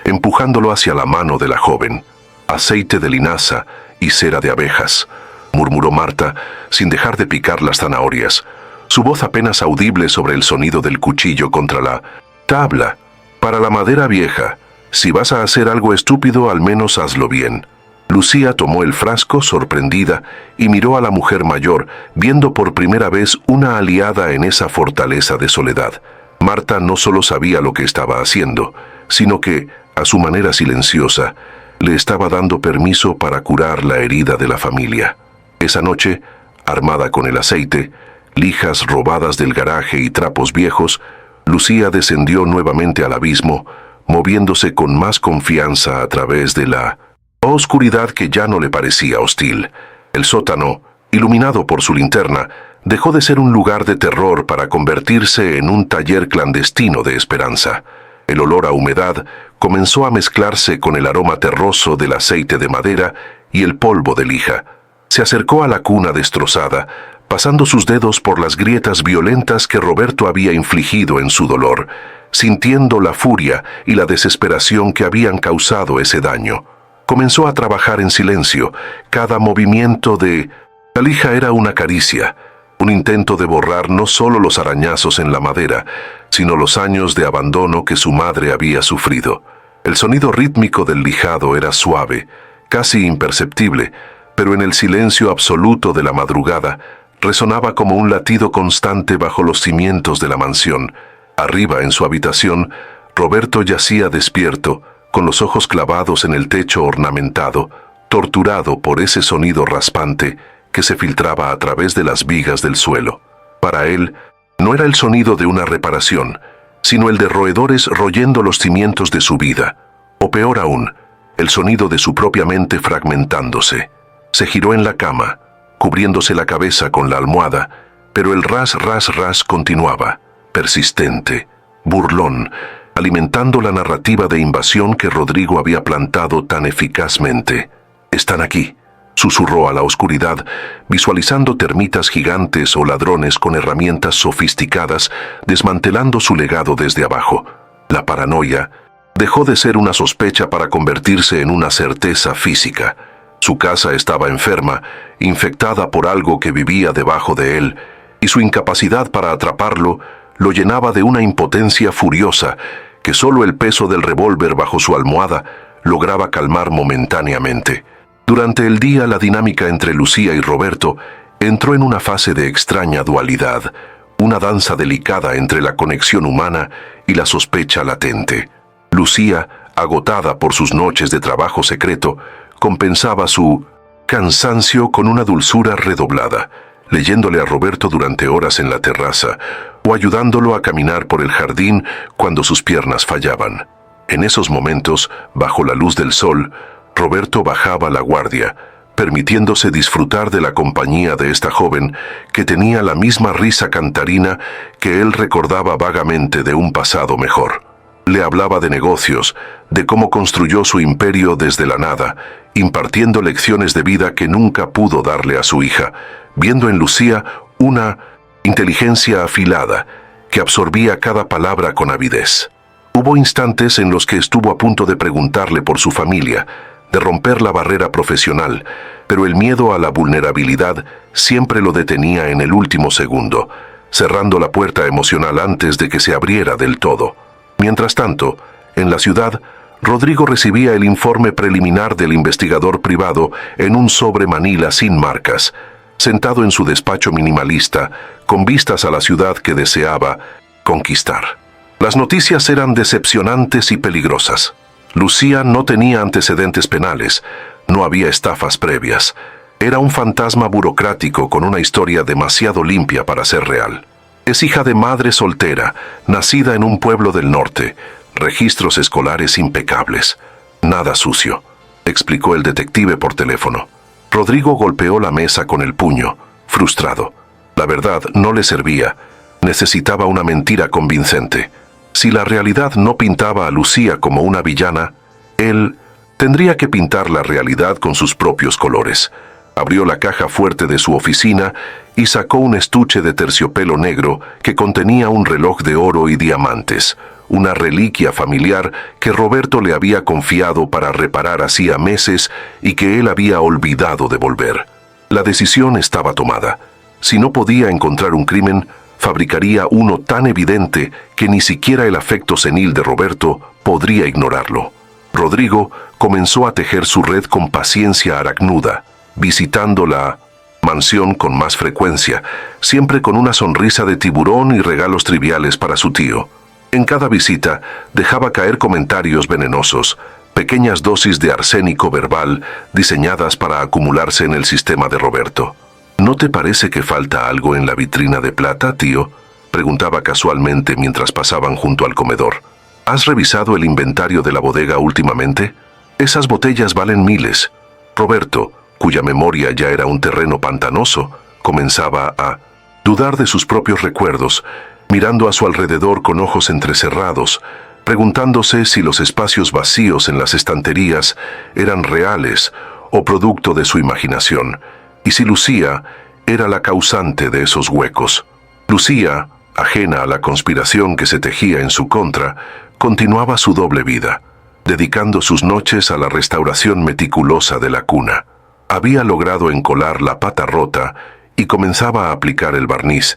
empujándolo hacia la mano de la joven. «Aceite de linaza y cera de abejas», murmuró Marta, sin dejar de picar las zanahorias, su voz apenas audible sobre el sonido del cuchillo contra la tabla. «Para la madera vieja. Si vas a hacer algo estúpido, al menos hazlo bien». Lucía tomó el frasco, sorprendida, y miró a la mujer mayor, viendo por primera vez una aliada en esa fortaleza de soledad. Marta no solo sabía lo que estaba haciendo, sino que, a su manera silenciosa, le estaba dando permiso para curar la herida de la familia. Esa noche, armada con el aceite, lijas robadas del garaje y trapos viejos, Lucía descendió nuevamente al abismo, moviéndose con más confianza a través de la oscuridad que ya no le parecía hostil. El sótano, iluminado por su linterna, dejó de ser un lugar de terror para convertirse en un taller clandestino de esperanza. El olor a humedad comenzó a mezclarse con el aroma terroso del aceite de madera y el polvo de lija. Se acercó a la cuna destrozada, pasando sus dedos por las grietas violentas que Roberto había infligido en su dolor, sintiendo la furia y la desesperación que habían causado ese daño. Comenzó a trabajar en silencio. Cada movimiento de la lija era una caricia, un intento de borrar no solo los arañazos en la madera, sino los años de abandono que su madre había sufrido. El sonido rítmico del lijado era suave, casi imperceptible, pero en el silencio absoluto de la madrugada resonaba como un latido constante bajo los cimientos de la mansión. Arriba, en su habitación, Roberto yacía despierto, con los ojos clavados en el techo ornamentado, torturado por ese sonido raspante que se filtraba a través de las vigas del suelo. Para él, no era el sonido de una reparación, sino el de roedores royendo los cimientos de su vida, o peor aún, el sonido de su propia mente fragmentándose. Se giró en la cama, cubriéndose la cabeza con la almohada, pero el ras, ras, ras continuaba, persistente, burlón, alimentando la narrativa de invasión que Rodrigo había plantado tan eficazmente. «Están aquí», susurró a la oscuridad, visualizando termitas gigantes o ladrones con herramientas sofisticadas, desmantelando su legado desde abajo. La paranoia dejó de ser una sospecha para convertirse en una certeza física. Su casa estaba enferma, infectada por algo que vivía debajo de él, y su incapacidad para atraparlo lo llenaba de una impotencia furiosa que solo el peso del revólver bajo su almohada lograba calmar momentáneamente. Durante el día, la dinámica entre Lucía y Roberto entró en una fase de extraña dualidad, una danza delicada entre la conexión humana y la sospecha latente. Lucía, agotada por sus noches de trabajo secreto, compensaba su cansancio con una dulzura redoblada, leyéndole a Roberto durante horas en la terraza o ayudándolo a caminar por el jardín cuando sus piernas fallaban. En esos momentos, bajo la luz del sol, Roberto bajaba la guardia, permitiéndose disfrutar de la compañía de esta joven que tenía la misma risa cantarina que él recordaba vagamente de un pasado mejor. Le hablaba de negocios, de cómo construyó su imperio desde la nada, impartiendo lecciones de vida que nunca pudo darle a su hija, viendo en Lucía una inteligencia afilada que absorbía cada palabra con avidez. Hubo instantes en los que estuvo a punto de preguntarle por su familia, de romper la barrera profesional, pero el miedo a la vulnerabilidad siempre lo detenía en el último segundo, cerrando la puerta emocional antes de que se abriera del todo. Mientras tanto, en la ciudad, Rodrigo recibía el informe preliminar del investigador privado en un sobre manila sin marcas, sentado en su despacho minimalista, con vistas a la ciudad que deseaba conquistar. Las noticias eran decepcionantes y peligrosas. Lucía no tenía antecedentes penales, no había estafas previas. Era un fantasma burocrático con una historia demasiado limpia para ser real. Es hija de madre soltera, nacida en un pueblo del norte, registros escolares impecables. Nada sucio, explicó el detective por teléfono. Rodrigo golpeó la mesa con el puño, frustrado. La verdad no le servía, necesitaba una mentira convincente. Si la realidad no pintaba a Lucía como una villana, él tendría que pintar la realidad con sus propios colores. Abrió la caja fuerte de su oficina y sacó un estuche de terciopelo negro que contenía un reloj de oro y diamantes, una reliquia familiar que Roberto le había confiado para reparar hacía meses y que él había olvidado devolver. La decisión estaba tomada. Si no podía encontrar un crimen, fabricaría uno tan evidente que ni siquiera el afecto senil de Roberto podría ignorarlo. Rodrigo comenzó a tejer su red con paciencia aracnuda, visitando la mansión con más frecuencia, siempre con una sonrisa de tiburón y regalos triviales para su tío. En cada visita dejaba caer comentarios venenosos, pequeñas dosis de arsénico verbal diseñadas para acumularse en el sistema de Roberto. ¿No te parece que falta algo en la vitrina de plata, tío?, preguntaba casualmente mientras pasaban junto al comedor. ¿Has revisado el inventario de la bodega últimamente? Esas botellas valen miles. Roberto, cuya memoria ya era un terreno pantanoso, comenzaba a dudar de sus propios recuerdos, mirando a su alrededor con ojos entrecerrados, preguntándose si los espacios vacíos en las estanterías eran reales o producto de su imaginación, y si Lucía era la causante de esos huecos. Lucía, ajena a la conspiración que se tejía en su contra, continuaba su doble vida, dedicando sus noches a la restauración meticulosa de la cuna. Había logrado encolar la pata rota y comenzaba a aplicar el barniz,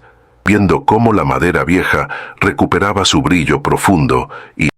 viendo cómo la madera vieja recuperaba su brillo profundo y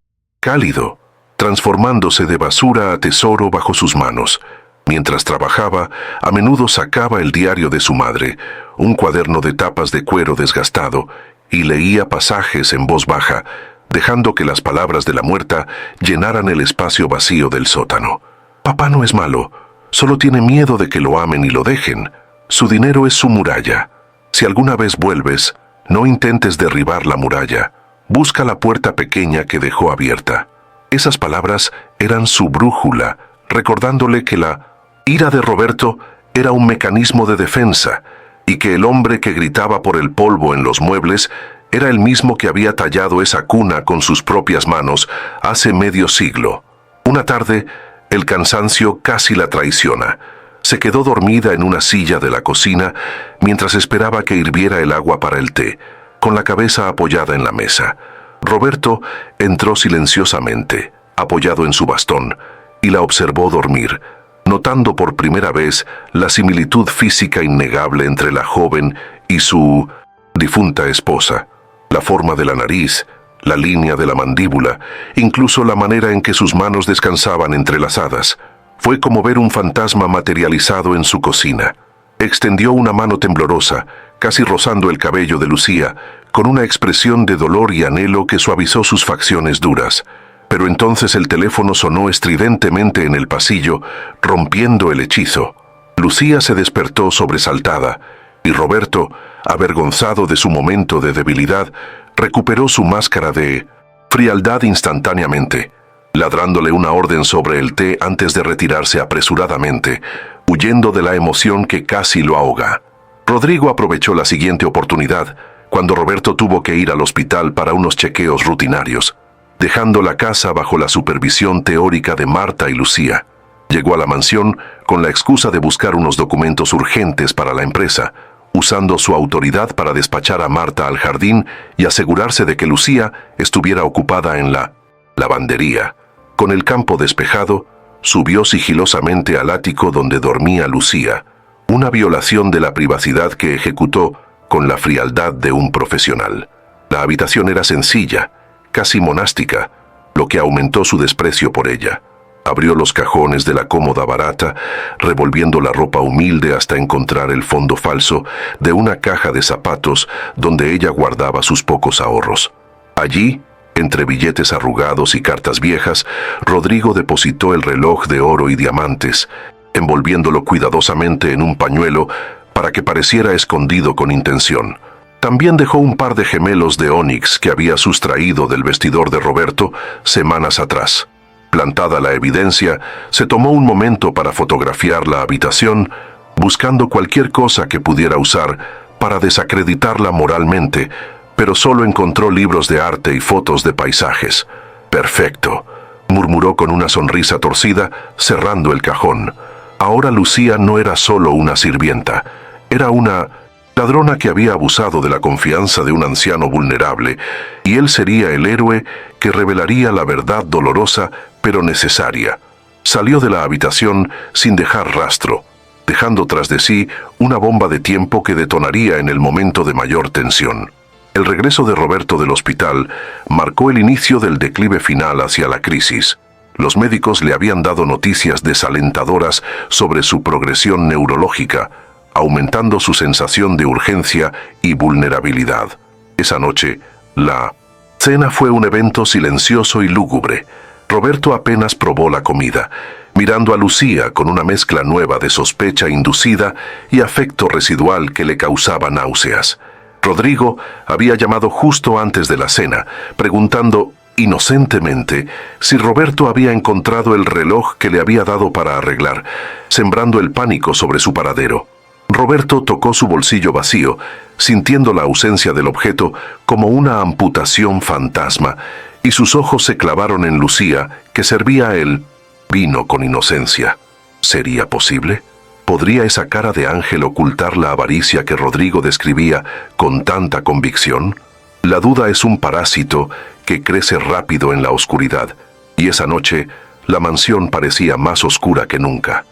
cálido, transformándose de basura a tesoro bajo sus manos. Mientras trabajaba, a menudo sacaba el diario de su madre, un cuaderno de tapas de cuero desgastado, y leía pasajes en voz baja, dejando que las palabras de la muerta llenaran el espacio vacío del sótano. Papá no es malo, solo tiene miedo de que lo amen y lo dejen. Su dinero es su muralla. Si alguna vez vuelves, no intentes derribar la muralla. Busca la puerta pequeña que dejó abierta. Esas palabras eran su brújula, recordándole que la ira de Roberto era un mecanismo de defensa y que el hombre que gritaba por el polvo en los muebles era el mismo que había tallado esa cuna con sus propias manos hace medio siglo. Una tarde, el cansancio casi la traiciona. Se quedó dormida en una silla de la cocina mientras esperaba que hirviera el agua para el té, con la cabeza apoyada en la mesa. Roberto entró silenciosamente, apoyado en su bastón, y la observó dormir, notando por primera vez la similitud física innegable entre la joven y su difunta esposa. La forma de la nariz, la línea de la mandíbula, incluso la manera en que sus manos descansaban entrelazadas. Fue como ver un fantasma materializado en su cocina. Extendió una mano temblorosa, casi rozando el cabello de Lucía, con una expresión de dolor y anhelo que suavizó sus facciones duras. Pero entonces el teléfono sonó estridentemente en el pasillo, rompiendo el hechizo. Lucía se despertó sobresaltada, y Roberto, avergonzado de su momento de debilidad, recuperó su máscara de frialdad instantáneamente, ladrándole una orden sobre el té antes de retirarse apresuradamente, huyendo de la emoción que casi lo ahoga. Rodrigo aprovechó la siguiente oportunidad, cuando Roberto tuvo que ir al hospital para unos chequeos rutinarios, dejando la casa bajo la supervisión teórica de Marta y Lucía. Llegó a la mansión con la excusa de buscar unos documentos urgentes para la empresa, usando su autoridad para despachar a Marta al jardín y asegurarse de que Lucía estuviera ocupada en la lavandería. Con el campo despejado, subió sigilosamente al ático donde dormía Lucía, una violación de la privacidad que ejecutó con la frialdad de un profesional. La habitación era sencilla, casi monástica, lo que aumentó su desprecio por ella. Abrió los cajones de la cómoda barata, revolviendo la ropa humilde hasta encontrar el fondo falso de una caja de zapatos donde ella guardaba sus pocos ahorros. Allí, entre billetes arrugados y cartas viejas, Rodrigo depositó el reloj de oro y diamantes, envolviéndolo cuidadosamente en un pañuelo para que pareciera escondido con intención. También dejó un par de gemelos de ónix que había sustraído del vestidor de Roberto semanas atrás. Plantada la evidencia, se tomó un momento para fotografiar la habitación, buscando cualquier cosa que pudiera usar para desacreditarla moralmente, pero solo encontró libros de arte y fotos de paisajes. «Perfecto», murmuró con una sonrisa torcida, cerrando el cajón. Ahora Lucía no era solo una sirvienta, era una ladrona que había abusado de la confianza de un anciano vulnerable, y él sería el héroe que revelaría la verdad dolorosa pero necesaria. Salió de la habitación sin dejar rastro, dejando tras de sí una bomba de tiempo que detonaría en el momento de mayor tensión. El regreso de Roberto del hospital marcó el inicio del declive final hacia la crisis. Los médicos le habían dado noticias desalentadoras sobre su progresión neurológica, aumentando su sensación de urgencia y vulnerabilidad. Esa noche, la cena fue un evento silencioso y lúgubre. Roberto apenas probó la comida, mirando a Lucía con una mezcla nueva de sospecha inducida y afecto residual que le causaba náuseas. Rodrigo había llamado justo antes de la cena, preguntando inocentemente si Roberto había encontrado el reloj que le había dado para arreglar, sembrando el pánico sobre su paradero. Roberto tocó su bolsillo vacío, sintiendo la ausencia del objeto como una amputación fantasma, y sus ojos se clavaron en Lucía, que servía el vino con inocencia. ¿Sería posible? ¿Podría esa cara de ángel ocultar la avaricia que Rodrigo describía con tanta convicción? La duda es un parásito que crece rápido en la oscuridad, y esa noche la mansión parecía más oscura que nunca.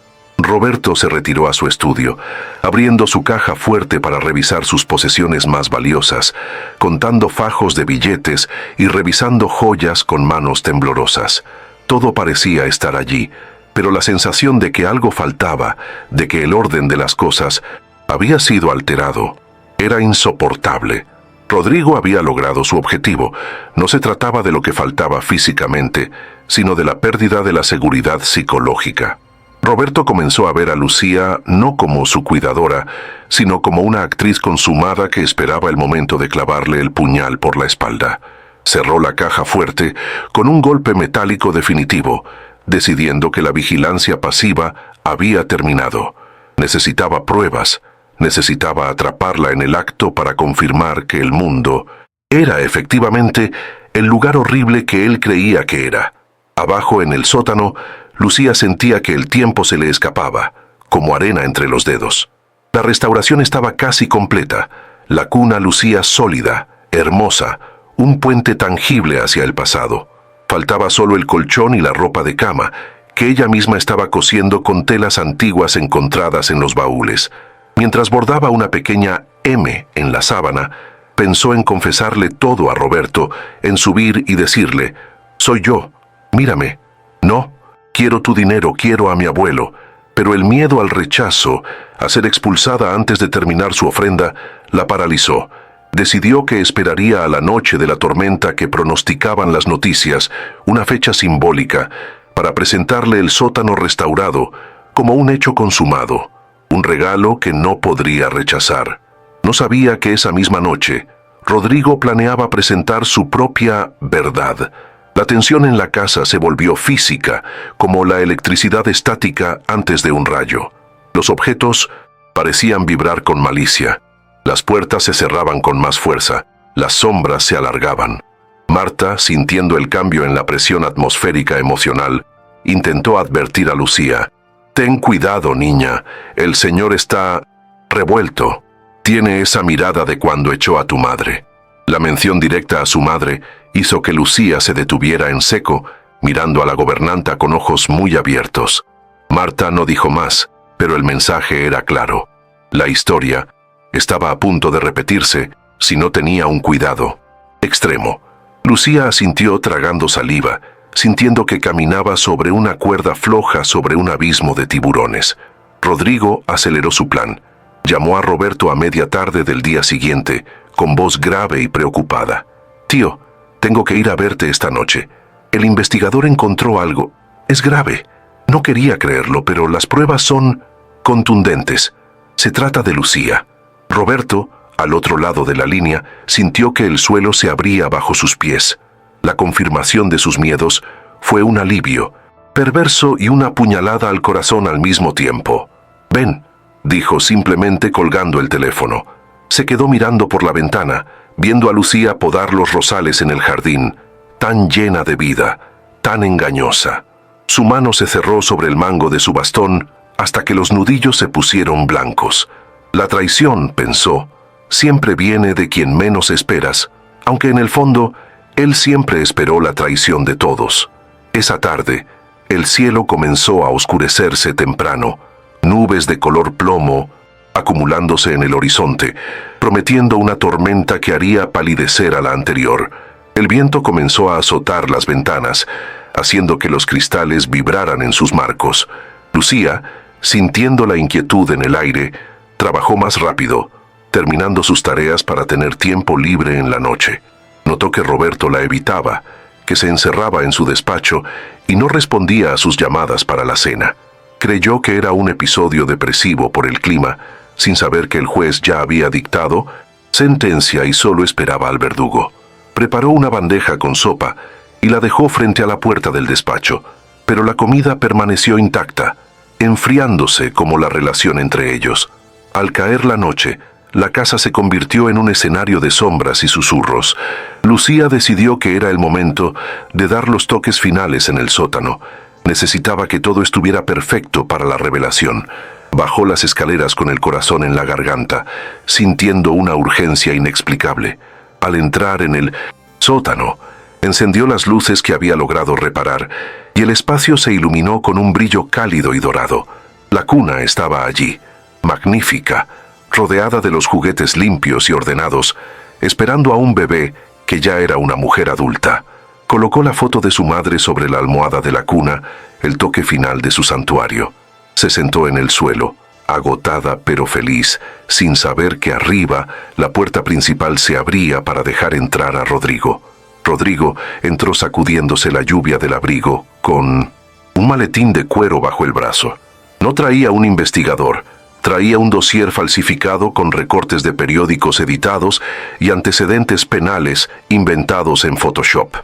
Roberto se retiró a su estudio, abriendo su caja fuerte para revisar sus posesiones más valiosas, contando fajos de billetes y revisando joyas con manos temblorosas. Todo parecía estar allí, pero la sensación de que algo faltaba, de que el orden de las cosas había sido alterado, era insoportable. Rodrigo había logrado su objetivo. No se trataba de lo que faltaba físicamente, sino de la pérdida de la seguridad psicológica. Roberto comenzó a ver a Lucía no como su cuidadora, sino como una actriz consumada que esperaba el momento de clavarle el puñal por la espalda. Cerró la caja fuerte con un golpe metálico definitivo, decidiendo que la vigilancia pasiva había terminado. Necesitaba pruebas, necesitaba atraparla en el acto para confirmar que el mundo era efectivamente el lugar horrible que él creía que era. Abajo en el sótano, Lucía sentía que el tiempo se le escapaba, como arena entre los dedos. La restauración estaba casi completa. La cuna lucía sólida, hermosa, un puente tangible hacia el pasado. Faltaba solo el colchón y la ropa de cama, que ella misma estaba cosiendo con telas antiguas encontradas en los baúles. Mientras bordaba una pequeña M en la sábana, pensó en confesarle todo a Roberto, en subir y decirle: «Soy yo, mírame. No, quiero tu dinero, quiero a mi abuelo». Pero el miedo al rechazo, a ser expulsada antes de terminar su ofrenda, la paralizó. Decidió que esperaría a la noche de la tormenta que pronosticaban las noticias, una fecha simbólica, para presentarle el sótano restaurado como un hecho consumado, un regalo que no podría rechazar. No sabía que esa misma noche, Rodrigo planeaba presentar su propia verdad. La tensión en la casa se volvió física, como la electricidad estática antes de un rayo. Los objetos parecían vibrar con malicia. Las puertas se cerraban con más fuerza, las sombras se alargaban. Marta, sintiendo el cambio en la presión atmosférica emocional, intentó advertir a Lucía: «Ten cuidado, niña, el señor está revuelto. Tiene esa mirada de cuando echó a tu madre». La mención directa a su madre hizo que Lucía se detuviera en seco, mirando a la gobernanta con ojos muy abiertos. Marta no dijo más, pero el mensaje era claro. La historia estaba a punto de repetirse si no tenía un cuidado extremo. Lucía asintió tragando saliva, sintiendo que caminaba sobre una cuerda floja sobre un abismo de tiburones. Rodrigo aceleró su plan. Llamó a Roberto a media tarde del día siguiente, con voz grave y preocupada. «Tío, tengo que ir a verte esta noche. El investigador encontró algo. Es grave». No quería creerlo, pero las pruebas son contundentes. Se trata de Lucía. Roberto, al otro lado de la línea, sintió que el suelo se abría bajo sus pies. La confirmación de sus miedos fue un alivio, perverso y una puñalada al corazón al mismo tiempo. «Ven», dijo simplemente colgando el teléfono. Se quedó mirando por la ventana, viendo a Lucía podar los rosales en el jardín, tan llena de vida, tan engañosa. Su mano se cerró sobre el mango de su bastón hasta que los nudillos se pusieron blancos. La traición, pensó, siempre viene de quien menos esperas, aunque en el fondo, él siempre esperó la traición de todos. Esa tarde, el cielo comenzó a oscurecerse temprano, nubes de color plomo acumulándose en el horizonte, prometiendo una tormenta que haría palidecer a la anterior. El viento comenzó a azotar las ventanas, haciendo que los cristales vibraran en sus marcos. Lucía, sintiendo la inquietud en el aire, trabajó más rápido, terminando sus tareas para tener tiempo libre en la noche. Notó que Roberto la evitaba, que se encerraba en su despacho y no respondía a sus llamadas para la cena. Creyó que era un episodio depresivo por el clima, sin saber que el juez ya había dictado sentencia y solo esperaba al verdugo. Preparó una bandeja con sopa y la dejó frente a la puerta del despacho, pero la comida permaneció intacta, enfriándose como la relación entre ellos. Al caer la noche, la casa se convirtió en un escenario de sombras y susurros. Lucía decidió que era el momento de dar los toques finales en el sótano. Necesitaba que todo estuviera perfecto para la revelación. Bajó las escaleras con el corazón en la garganta, sintiendo una urgencia inexplicable. Al entrar en el sótano, encendió las luces que había logrado reparar, y el espacio se iluminó con un brillo cálido y dorado. La cuna estaba allí, magnífica, rodeada de los juguetes limpios y ordenados, esperando a un bebé que ya era una mujer adulta. Colocó la foto de su madre sobre la almohada de la cuna, el toque final de su santuario. Se sentó en el suelo, agotada pero feliz, sin saber que arriba la puerta principal se abría para dejar entrar a Rodrigo. Rodrigo entró sacudiéndose la lluvia del abrigo, con un maletín de cuero bajo el brazo. No traía un investigador, traía un dossier falsificado con recortes de periódicos editados y antecedentes penales inventados en Photoshop.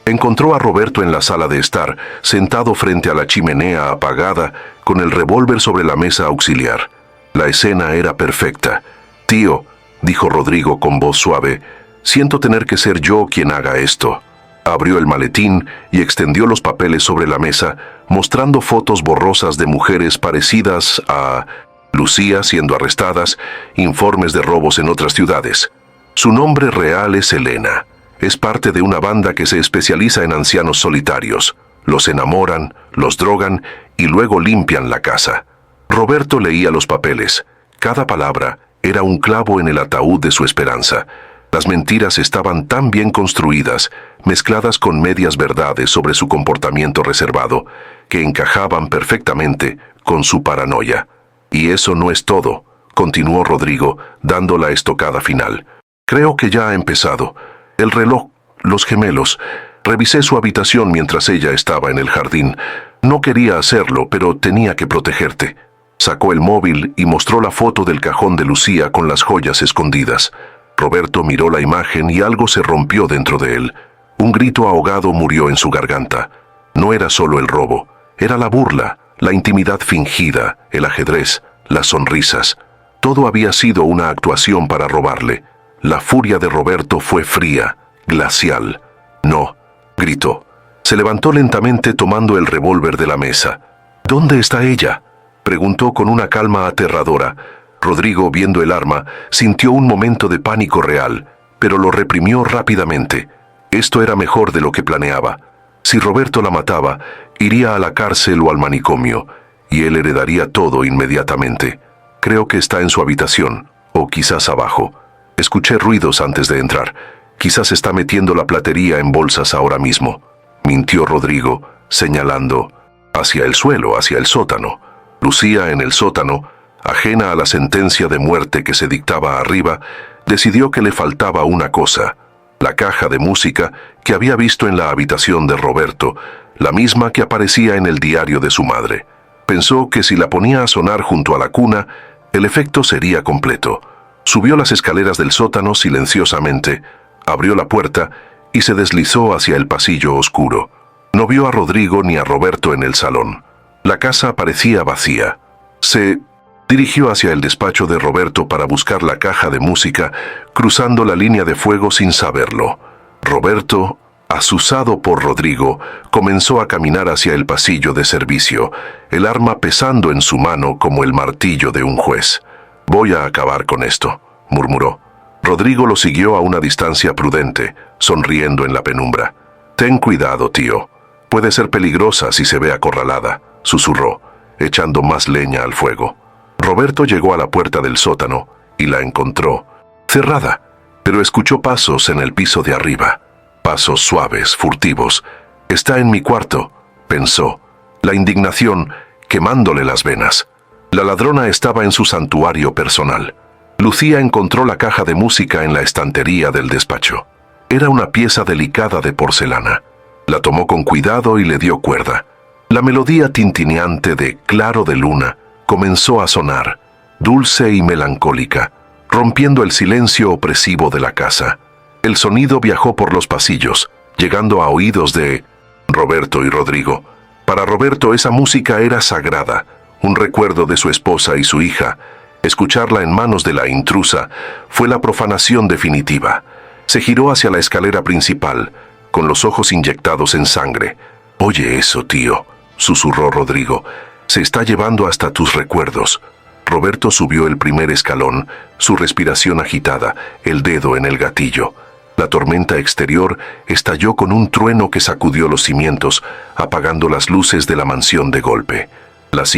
Encontró a Roberto en la sala de estar, sentado frente a la chimenea apagada, con el revólver sobre la mesa auxiliar. La escena era perfecta. «Tío», dijo Rodrigo con voz suave, «siento tener que ser yo quien haga esto». Abrió el maletín y extendió los papeles sobre la mesa, mostrando fotos borrosas de mujeres parecidas a Lucía siendo arrestadas, informes de robos en otras ciudades. Su nombre real es Elena. Es parte de una banda que se especializa en ancianos solitarios. Los enamoran, los drogan y luego limpian la casa. Roberto leía los papeles. Cada palabra era un clavo en el ataúd de su esperanza. Las mentiras estaban tan bien construidas, mezcladas con medias verdades sobre su comportamiento reservado, que encajaban perfectamente con su paranoia. «Y eso no es todo», continuó Rodrigo, dando la estocada final. «Creo que ya ha empezado. El reloj, los gemelos. Revisé su habitación mientras ella estaba en el jardín. No quería hacerlo, pero tenía que protegerte». Sacó el móvil y mostró la foto del cajón de Lucía con las joyas escondidas. Roberto miró la imagen y algo se rompió dentro de él. Un grito ahogado murió en su garganta. No era solo el robo, era la burla, la intimidad fingida, el ajedrez, las sonrisas. Todo había sido una actuación para robarle. La furia de Roberto fue fría, glacial. «No», gritó. Se levantó lentamente tomando el revólver de la mesa. «¿Dónde está ella?», preguntó con una calma aterradora. Rodrigo, viendo el arma, sintió un momento de pánico real, pero lo reprimió rápidamente. Esto era mejor de lo que planeaba. Si Roberto la mataba, iría a la cárcel o al manicomio, y él heredaría todo inmediatamente. «Creo que está en su habitación, o quizás abajo. Escuché ruidos antes de entrar. Quizás está metiendo la platería en bolsas ahora mismo», mintió Rodrigo, señalando hacia el suelo, hacia el sótano. Lucía, en el sótano, ajena a la sentencia de muerte que se dictaba arriba, decidió que le faltaba una cosa: la caja de música que había visto en la habitación de Roberto, la misma que aparecía en el diario de su madre. Pensó que si la ponía a sonar junto a la cuna, el efecto sería completo. Subió las escaleras del sótano silenciosamente, abrió la puerta y se deslizó hacia el pasillo oscuro. No vio a Rodrigo ni a Roberto en el salón. La casa parecía vacía. Se dirigió hacia el despacho de Roberto para buscar la caja de música, cruzando la línea de fuego sin saberlo. Roberto, asusado por Rodrigo, comenzó a caminar hacia el pasillo de servicio, el arma pesando en su mano como el martillo de un juez. «Voy a acabar con esto», murmuró. Rodrigo lo siguió a una distancia prudente, sonriendo en la penumbra. «Ten cuidado, tío. Puede ser peligrosa si se ve acorralada», susurró, echando más leña al fuego. Roberto llegó a la puerta del sótano y la encontró cerrada, pero escuchó pasos en el piso de arriba. Pasos suaves, furtivos. «Está en mi cuarto», pensó, la indignación quemándole las venas. La ladrona estaba en su santuario personal. Lucía encontró la caja de música en la estantería del despacho. Era una pieza delicada de porcelana. La tomó con cuidado y le dio cuerda. La melodía tintineante de Claro de Luna comenzó a sonar, dulce y melancólica, rompiendo el silencio opresivo de la casa. El sonido viajó por los pasillos, llegando a oídos de Roberto y Rodrigo. Para Roberto esa música era sagrada, un recuerdo de su esposa y su hija. Escucharla en manos de la intrusa fue la profanación definitiva. Se giró hacia la escalera principal, con los ojos inyectados en sangre. «Oye eso, tío», susurró Rodrigo. «Se está llevando hasta tus recuerdos». Roberto subió el primer escalón, su respiración agitada, el dedo en el gatillo. La tormenta exterior estalló con un trueno que sacudió los cimientos, apagando las luces de la mansión de golpe. Las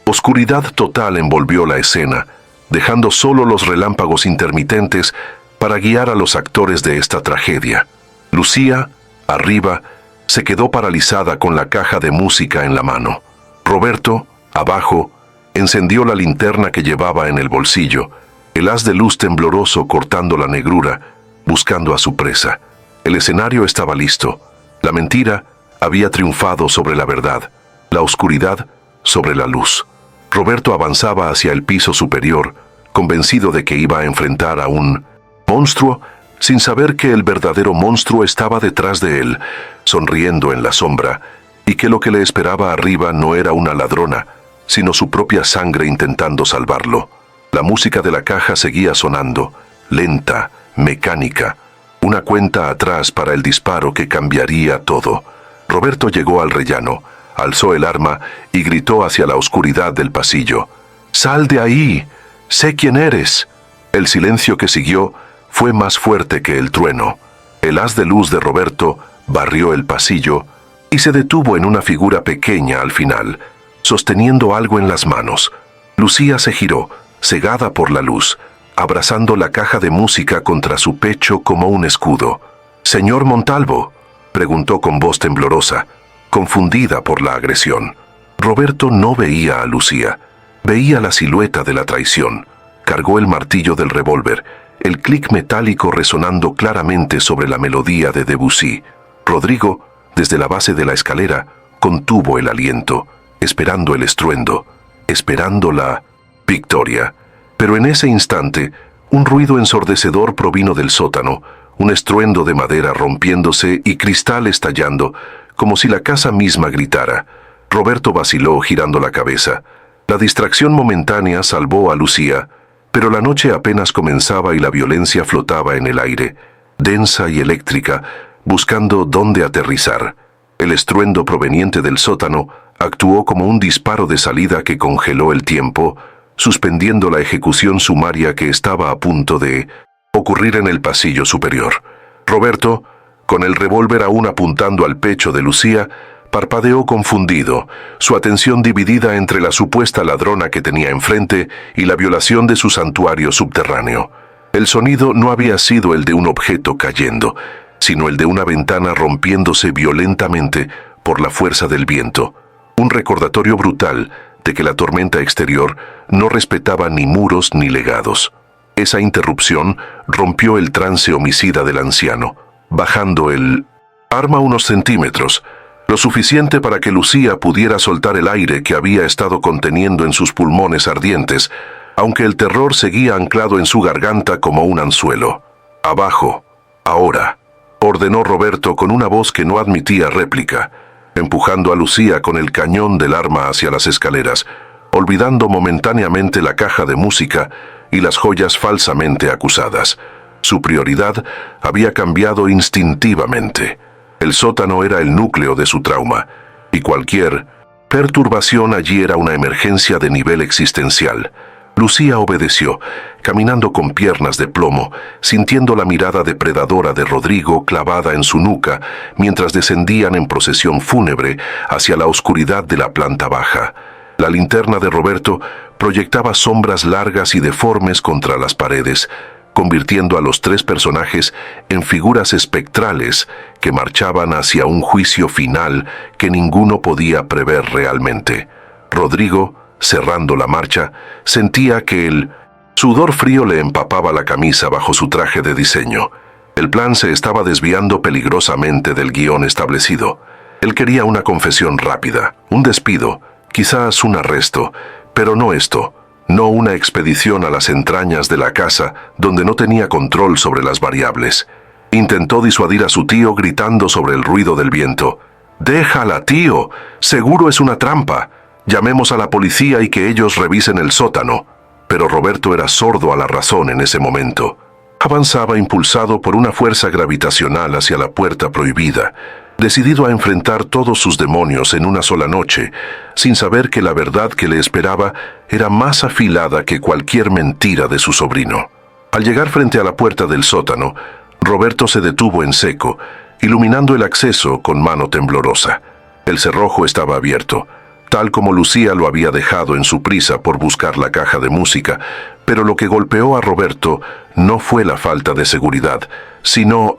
Oscuridad total envolvió la escena, dejando solo los relámpagos intermitentes para guiar a los actores de esta tragedia. Lucía, arriba, se quedó paralizada con la caja de música en la mano. Roberto, abajo, encendió la linterna que llevaba en el bolsillo, el haz de luz tembloroso cortando la negrura, buscando a su presa. El escenario estaba listo. La mentira había triunfado sobre la verdad, la oscuridad sobre la luz. Roberto avanzaba hacia el piso superior, convencido de que iba a enfrentar a un monstruo, sin saber que el verdadero monstruo estaba detrás de él, sonriendo en la sombra, y que lo que le esperaba arriba no era una ladrona, sino su propia sangre intentando salvarlo. La música de la caja seguía sonando, lenta, mecánica, una cuenta atrás para el disparo que cambiaría todo. Roberto llegó al rellano, alzó el arma y gritó hacia la oscuridad del pasillo: «¡Sal de ahí! ¡Sé quién eres!». El silencio que siguió fue más fuerte que el trueno. El haz de luz de Roberto barrió el pasillo y se detuvo en una figura pequeña al final, sosteniendo algo en las manos. Lucía se giró, cegada por la luz, abrazando la caja de música contra su pecho como un escudo. «¿Señor Montalvo?», preguntó con voz temblorosa, confundida por la agresión. Roberto no veía a Lucía, veía la silueta de la traición. Cargó el martillo del revólver, el clic metálico resonando claramente sobre la melodía de Debussy. Rodrigo, desde la base de la escalera, contuvo el aliento, esperando el estruendo, esperando la victoria. Pero en ese instante, un ruido ensordecedor provino del sótano, un estruendo de madera rompiéndose y cristal estallando, como si la casa misma gritara. Roberto vaciló girando la cabeza. La distracción momentánea salvó a Lucía, pero la noche apenas comenzaba y la violencia flotaba en el aire, densa y eléctrica, buscando dónde aterrizar. El estruendo proveniente del sótano actuó como un disparo de salida que congeló el tiempo, suspendiendo la ejecución sumaria que estaba a punto de ocurrir en el pasillo superior. Roberto, con el revólver aún apuntando al pecho de Lucía, parpadeó confundido, su atención dividida entre la supuesta ladrona que tenía enfrente y la violación de su santuario subterráneo. El sonido no había sido el de un objeto cayendo, sino el de una ventana rompiéndose violentamente por la fuerza del viento, un recordatorio brutal de que la tormenta exterior no respetaba ni muros ni legados. Esa interrupción rompió el trance homicida del anciano, bajando el arma unos centímetros, lo suficiente para que Lucía pudiera soltar el aire que había estado conteniendo en sus pulmones ardientes, aunque el terror seguía anclado en su garganta como un anzuelo. «Abajo, ahora», ordenó Roberto con una voz que no admitía réplica, empujando a Lucía con el cañón del arma hacia las escaleras, olvidando momentáneamente la caja de música y las joyas falsamente acusadas. Su prioridad había cambiado instintivamente. El sótano era el núcleo de su trauma, y cualquier perturbación allí era una emergencia de nivel existencial. Lucía obedeció, caminando con piernas de plomo, sintiendo la mirada depredadora de Rodrigo clavada en su nuca, mientras descendían en procesión fúnebre hacia la oscuridad de la planta baja. La linterna de Roberto proyectaba sombras largas y deformes contra las paredes, convirtiendo a los tres personajes en figuras espectrales que marchaban hacia un juicio final que ninguno podía prever realmente. Rodrigo, cerrando la marcha, sentía que el sudor frío le empapaba la camisa bajo su traje de diseño. El plan se estaba desviando peligrosamente del guión establecido. Él quería una confesión rápida, un despido, quizás un arresto, pero no esto. No una expedición a las entrañas de la casa donde no tenía control sobre las variables. Intentó disuadir a su tío gritando sobre el ruido del viento. «¡Déjala, tío! Seguro es una trampa. Llamemos a la policía y que ellos revisen el sótano». Pero Roberto era sordo a la razón en ese momento. Avanzaba impulsado por una fuerza gravitacional hacia la puerta prohibida, decidido a enfrentar todos sus demonios en una sola noche, sin saber que la verdad que le esperaba era más afilada que cualquier mentira de su sobrino. Al llegar frente a la puerta del sótano, Roberto se detuvo en seco, iluminando el acceso con mano temblorosa. El cerrojo estaba abierto. tal como Lucía lo había dejado en su prisa por buscar la caja de música, pero lo que golpeó a Roberto no fue la falta de seguridad, sino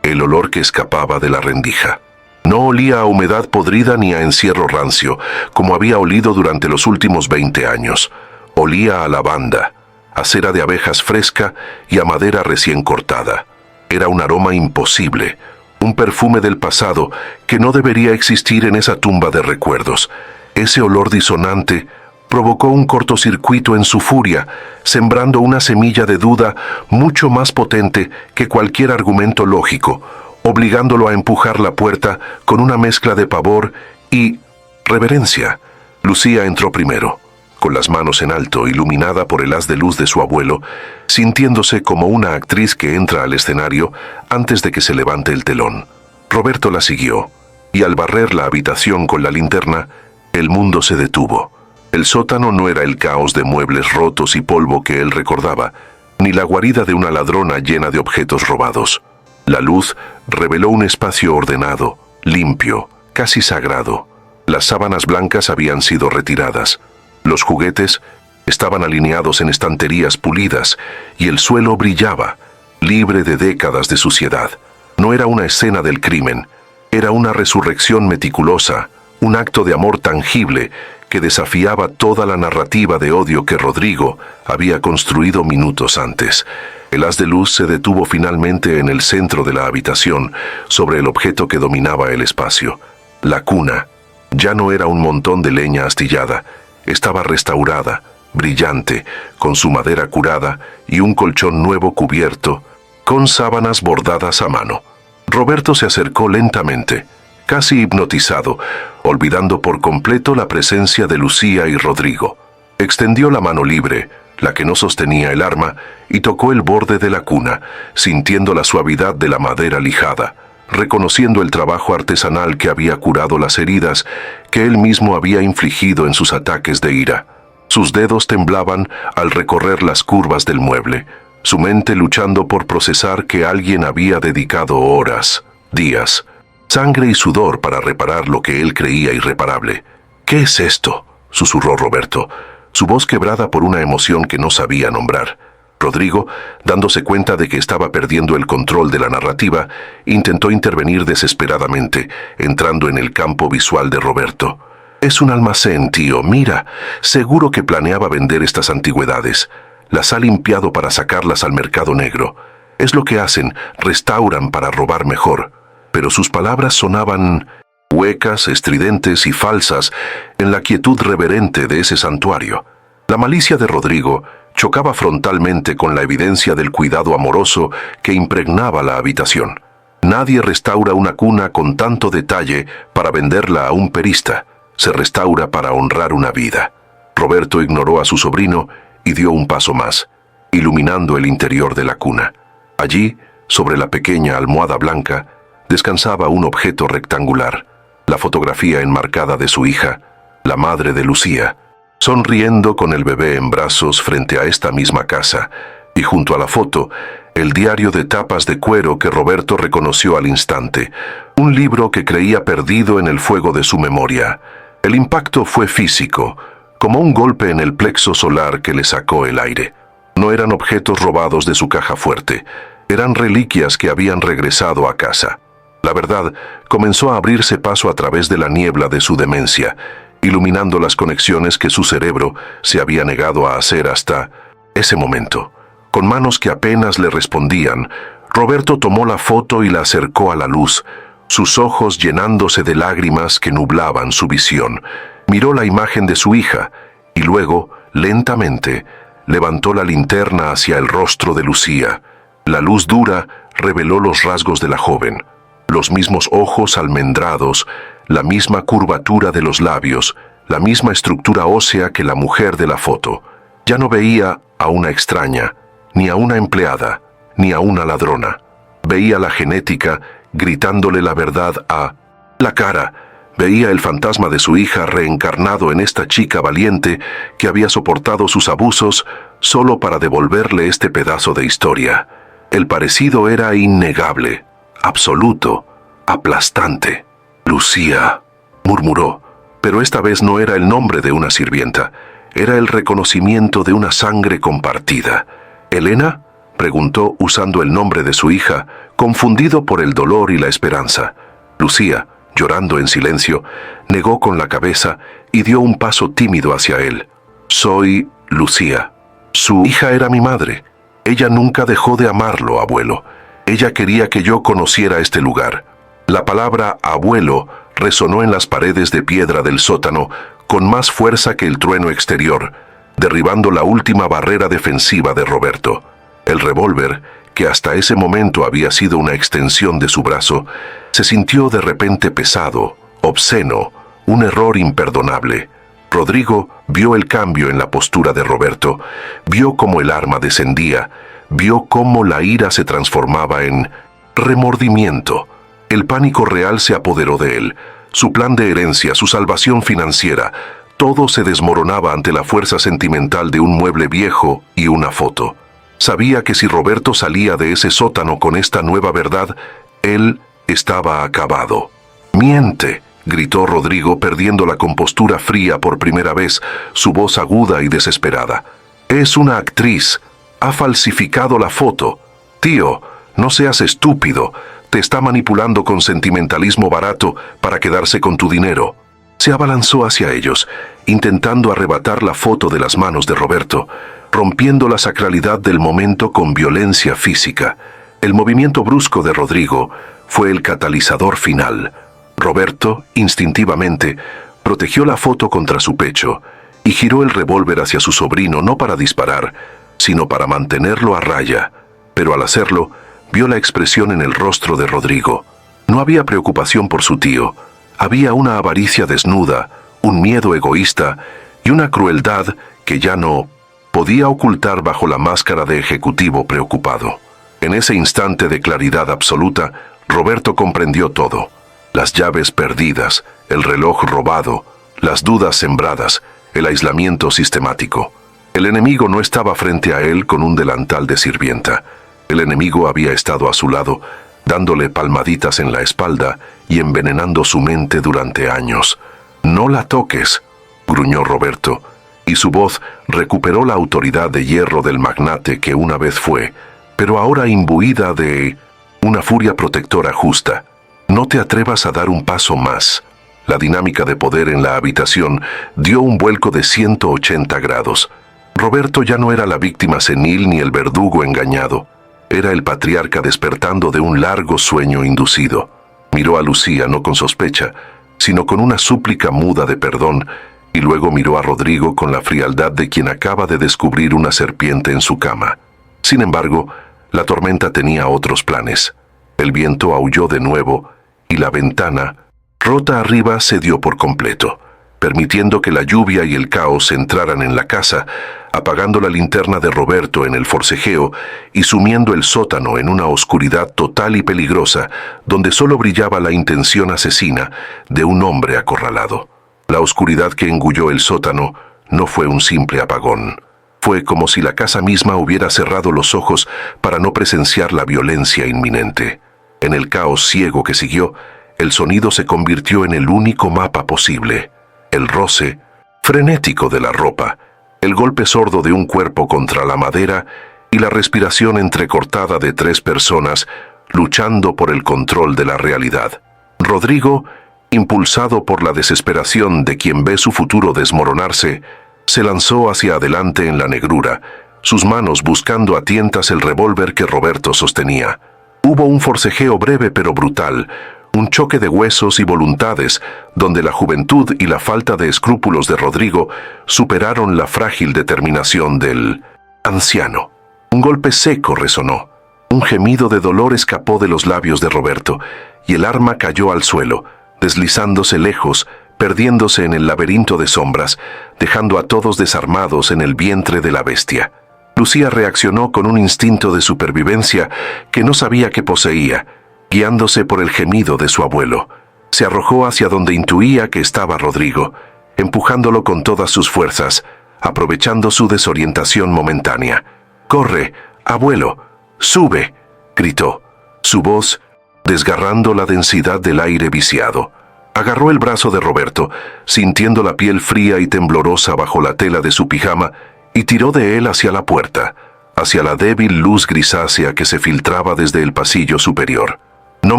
el olor que escapaba de la rendija. No olía a humedad podrida ni a encierro rancio, como había olido durante los últimos 20 años. Olía a lavanda, a cera de abejas fresca y a madera recién cortada. Era un aroma imposible, un perfume del pasado que no debería existir en esa tumba de recuerdos. Ese olor disonante provocó un cortocircuito en su furia, sembrando una semilla de duda mucho más potente que cualquier argumento lógico, obligándolo a empujar la puerta con una mezcla de pavor y reverencia. Lucía entró primero, con las manos en alto, iluminada por el haz de luz de su abuelo, sintiéndose como una actriz que entra al escenario antes de que se levante el telón. Roberto la siguió, y al barrer la habitación con la linterna, el mundo se detuvo. El sótano no era el caos de muebles rotos y polvo que él recordaba, ni la guarida de una ladrona llena de objetos robados. La luz reveló un espacio ordenado, limpio, casi sagrado. Las sábanas blancas habían sido retiradas. Los juguetes estaban alineados en estanterías pulidas y el suelo brillaba, libre de décadas de suciedad. No era una escena del crimen, era una resurrección meticulosa, un acto de amor tangible que desafiaba toda la narrativa de odio que Rodrigo había construido minutos antes. El haz de luz se detuvo finalmente en el centro de la habitación, sobre el objeto que dominaba el espacio. La cuna ya no era un montón de leña astillada, estaba restaurada, brillante, con su madera curada y un colchón nuevo cubierto, con sábanas bordadas a mano. Roberto se acercó lentamente, casi hipnotizado, olvidando por completo la presencia de Lucía y Rodrigo. Extendió la mano libre, la que no sostenía el arma, y tocó el borde de la cuna, sintiendo la suavidad de la madera lijada, reconociendo el trabajo artesanal que había curado las heridas que él mismo había infligido en sus ataques de ira. Sus dedos temblaban al recorrer las curvas del mueble, su mente luchando por procesar que alguien había dedicado horas, días, sangre y sudor para reparar lo que él creía irreparable. «¿Qué es esto?», susurró Roberto, su voz quebrada por una emoción que no sabía nombrar. Rodrigo, dándose cuenta de que estaba perdiendo el control de la narrativa, intentó intervenir desesperadamente, entrando en el campo visual de Roberto. «Es un almacén, tío, mira, seguro que planeaba vender estas antigüedades. Las ha limpiado para sacarlas al mercado negro. Es lo que hacen, restauran para robar mejor». Pero sus palabras sonaban huecas, estridentes y falsas en la quietud reverente de ese santuario. La malicia de Rodrigo chocaba frontalmente con la evidencia del cuidado amoroso que impregnaba la habitación. Nadie restaura una cuna con tanto detalle para venderla a un perista. Se restaura para honrar una vida. Roberto ignoró a su sobrino y dio un paso más, iluminando el interior de la cuna. Allí, sobre la pequeña almohada blanca, descansaba un objeto rectangular, la fotografía enmarcada de su hija, la madre de Lucía, sonriendo con el bebé en brazos frente a esta misma casa, y junto a la foto, el diario de tapas de cuero que Roberto reconoció al instante, un libro que creía perdido en el fuego de su memoria. El impacto fue físico, como un golpe en el plexo solar que le sacó el aire. No eran objetos robados de su caja fuerte, eran reliquias que habían regresado a casa. La verdad comenzó a abrirse paso a través de la niebla de su demencia, iluminando las conexiones que su cerebro se había negado a hacer hasta ese momento. Con manos que apenas le respondían, Roberto tomó la foto y la acercó a la luz, sus ojos llenándose de lágrimas que nublaban su visión. Miró la imagen de su hija y luego, lentamente, levantó la linterna hacia el rostro de Lucía. La luz dura reveló los rasgos de la joven. Los mismos ojos almendrados, la misma curvatura de los labios, la misma estructura ósea que la mujer de la foto. Ya no veía a una extraña, ni a una empleada, ni a una ladrona. Veía la genética gritándole la verdad a la cara. Veía el fantasma de su hija reencarnado en esta chica valiente que había soportado sus abusos solo para devolverle este pedazo de historia. El parecido era innegable. Absoluto, aplastante. «Lucía», murmuró, Pero esta vez no era el nombre de una sirvienta, era el reconocimiento de una sangre compartida. ¿Elena?, preguntó usando el nombre de su hija, confundido por el dolor y la esperanza. Lucía, llorando en silencio, negó con la cabeza y dio un paso tímido hacia él. Soy Lucía. Su hija era mi madre. Ella nunca dejó de amarlo, abuelo. Ella quería que yo conociera este lugar. La palabra abuelo resonó en las paredes de piedra del sótano con más fuerza que el trueno exterior, derribando la última barrera defensiva de Roberto. El revólver, que hasta ese momento había sido una extensión de su brazo, se sintió de repente pesado, obsceno, un error imperdonable. Rodrigo vio el cambio en la postura de Roberto, vio cómo el arma descendía, vio cómo la ira se transformaba en remordimiento. El pánico real se apoderó de él. Su plan de herencia, su salvación financiera, todo se desmoronaba ante la fuerza sentimental de un mueble viejo y una foto. Sabía que si Roberto salía de ese sótano con esta nueva verdad, él estaba acabado. «¡Miente!», gritó Rodrigo, perdiendo la compostura fría por primera vez, su voz aguda y desesperada. «Es una actriz. Ha falsificado la foto. Tío, no seas estúpido. Te está manipulando con sentimentalismo barato para quedarse con tu dinero». Se abalanzó hacia ellos, intentando arrebatar la foto de las manos de Roberto, rompiendo la sacralidad del momento con violencia física. El movimiento brusco de Rodrigo fue el catalizador final. Roberto, instintivamente, protegió la foto contra su pecho y giró el revólver hacia su sobrino no para disparar, sino para mantenerlo a raya. Pero al hacerlo, vio la expresión en el rostro de Rodrigo. No había preocupación por su tío. Había una avaricia desnuda, un miedo egoísta y una crueldad que ya no podía ocultar bajo la máscara de ejecutivo preocupado. En ese instante de claridad absoluta, Roberto comprendió todo. Las llaves perdidas, el reloj robado, las dudas sembradas, el aislamiento sistemático. El enemigo no estaba frente a él con un delantal de sirvienta. El enemigo había estado a su lado, dándole palmaditas en la espalda y envenenando su mente durante años. «No la toques», gruñó Roberto, y su voz recuperó la autoridad de hierro del magnate que una vez fue, pero ahora imbuida de una furia protectora justa. «No te atrevas a dar un paso más». La dinámica de poder en la habitación dio un vuelco de 180 grados. Roberto ya no era la víctima senil ni el verdugo engañado. Era el patriarca despertando de un largo sueño inducido. Miró a Lucía no con sospecha, sino con una súplica muda de perdón, y luego miró a Rodrigo con la frialdad de quien acaba de descubrir una serpiente en su cama. Sin embargo, la tormenta tenía otros planes. El viento aulló de nuevo, y la ventana, rota arriba, cedió por completo, permitiendo que la lluvia y el caos entraran en la casa, apagando la linterna de Roberto en el forcejeo y sumiendo el sótano en una oscuridad total y peligrosa, donde solo brillaba la intención asesina de un hombre acorralado. La oscuridad que engulló el sótano no fue un simple apagón. Fue como si la casa misma hubiera cerrado los ojos para no presenciar la violencia inminente. En el caos ciego que siguió, el sonido se convirtió en el único mapa posible. El roce frenético de la ropa, el golpe sordo de un cuerpo contra la madera y la respiración entrecortada de 3 personas luchando por el control de la realidad. Rodrigo, impulsado por la desesperación de quien ve su futuro desmoronarse, se lanzó hacia adelante en la negrura, sus manos buscando a tientas el revólver que Roberto sostenía. Hubo un forcejeo breve pero brutal, un choque de huesos y voluntades, donde la juventud y la falta de escrúpulos de Rodrigo superaron la frágil determinación del anciano. Un golpe seco resonó. Un gemido de dolor escapó de los labios de Roberto, y el arma cayó al suelo, deslizándose lejos, perdiéndose en el laberinto de sombras, dejando a todos desarmados en el vientre de la bestia. Lucía reaccionó con un instinto de supervivencia que no sabía que poseía, guiándose por el gemido de su abuelo. Se arrojó hacia donde intuía que estaba Rodrigo, empujándolo con todas sus fuerzas, aprovechando su desorientación momentánea. «¡Corre, abuelo! ¡Sube!», gritó, su voz desgarrando la densidad del aire viciado. Agarró el brazo de Roberto, sintiendo la piel fría y temblorosa bajo la tela de su pijama, y tiró de él hacia la puerta, hacia la débil luz grisácea que se filtraba desde el pasillo superior. No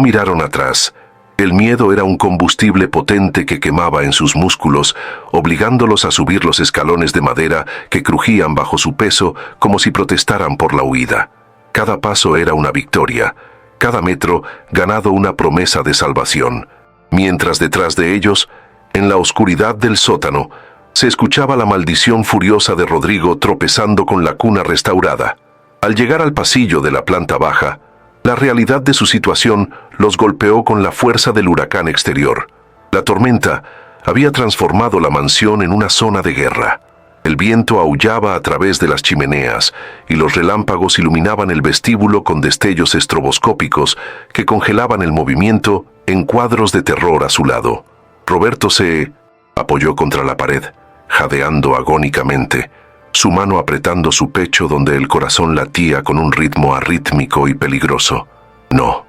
miraron atrás. El miedo era un combustible potente que quemaba en sus músculos, obligándolos a subir los escalones de madera que crujían bajo su peso como si protestaran por la huida. Cada paso era una victoria, cada metro ganado una promesa de salvación, mientras detrás de ellos, en la oscuridad del sótano, se escuchaba la maldición furiosa de Rodrigo tropezando con la cuna restaurada. Al llegar al pasillo de la planta baja, la realidad de su situación los golpeó con la fuerza del huracán exterior. La tormenta había transformado la mansión en una zona de guerra. El viento aullaba a través de las chimeneas y los relámpagos iluminaban el vestíbulo con destellos estroboscópicos que congelaban el movimiento en cuadros de terror a su lado. Roberto se apoyó contra la pared, jadeando agónicamente, su mano apretando su pecho donde el corazón latía con un ritmo arrítmico y peligroso. No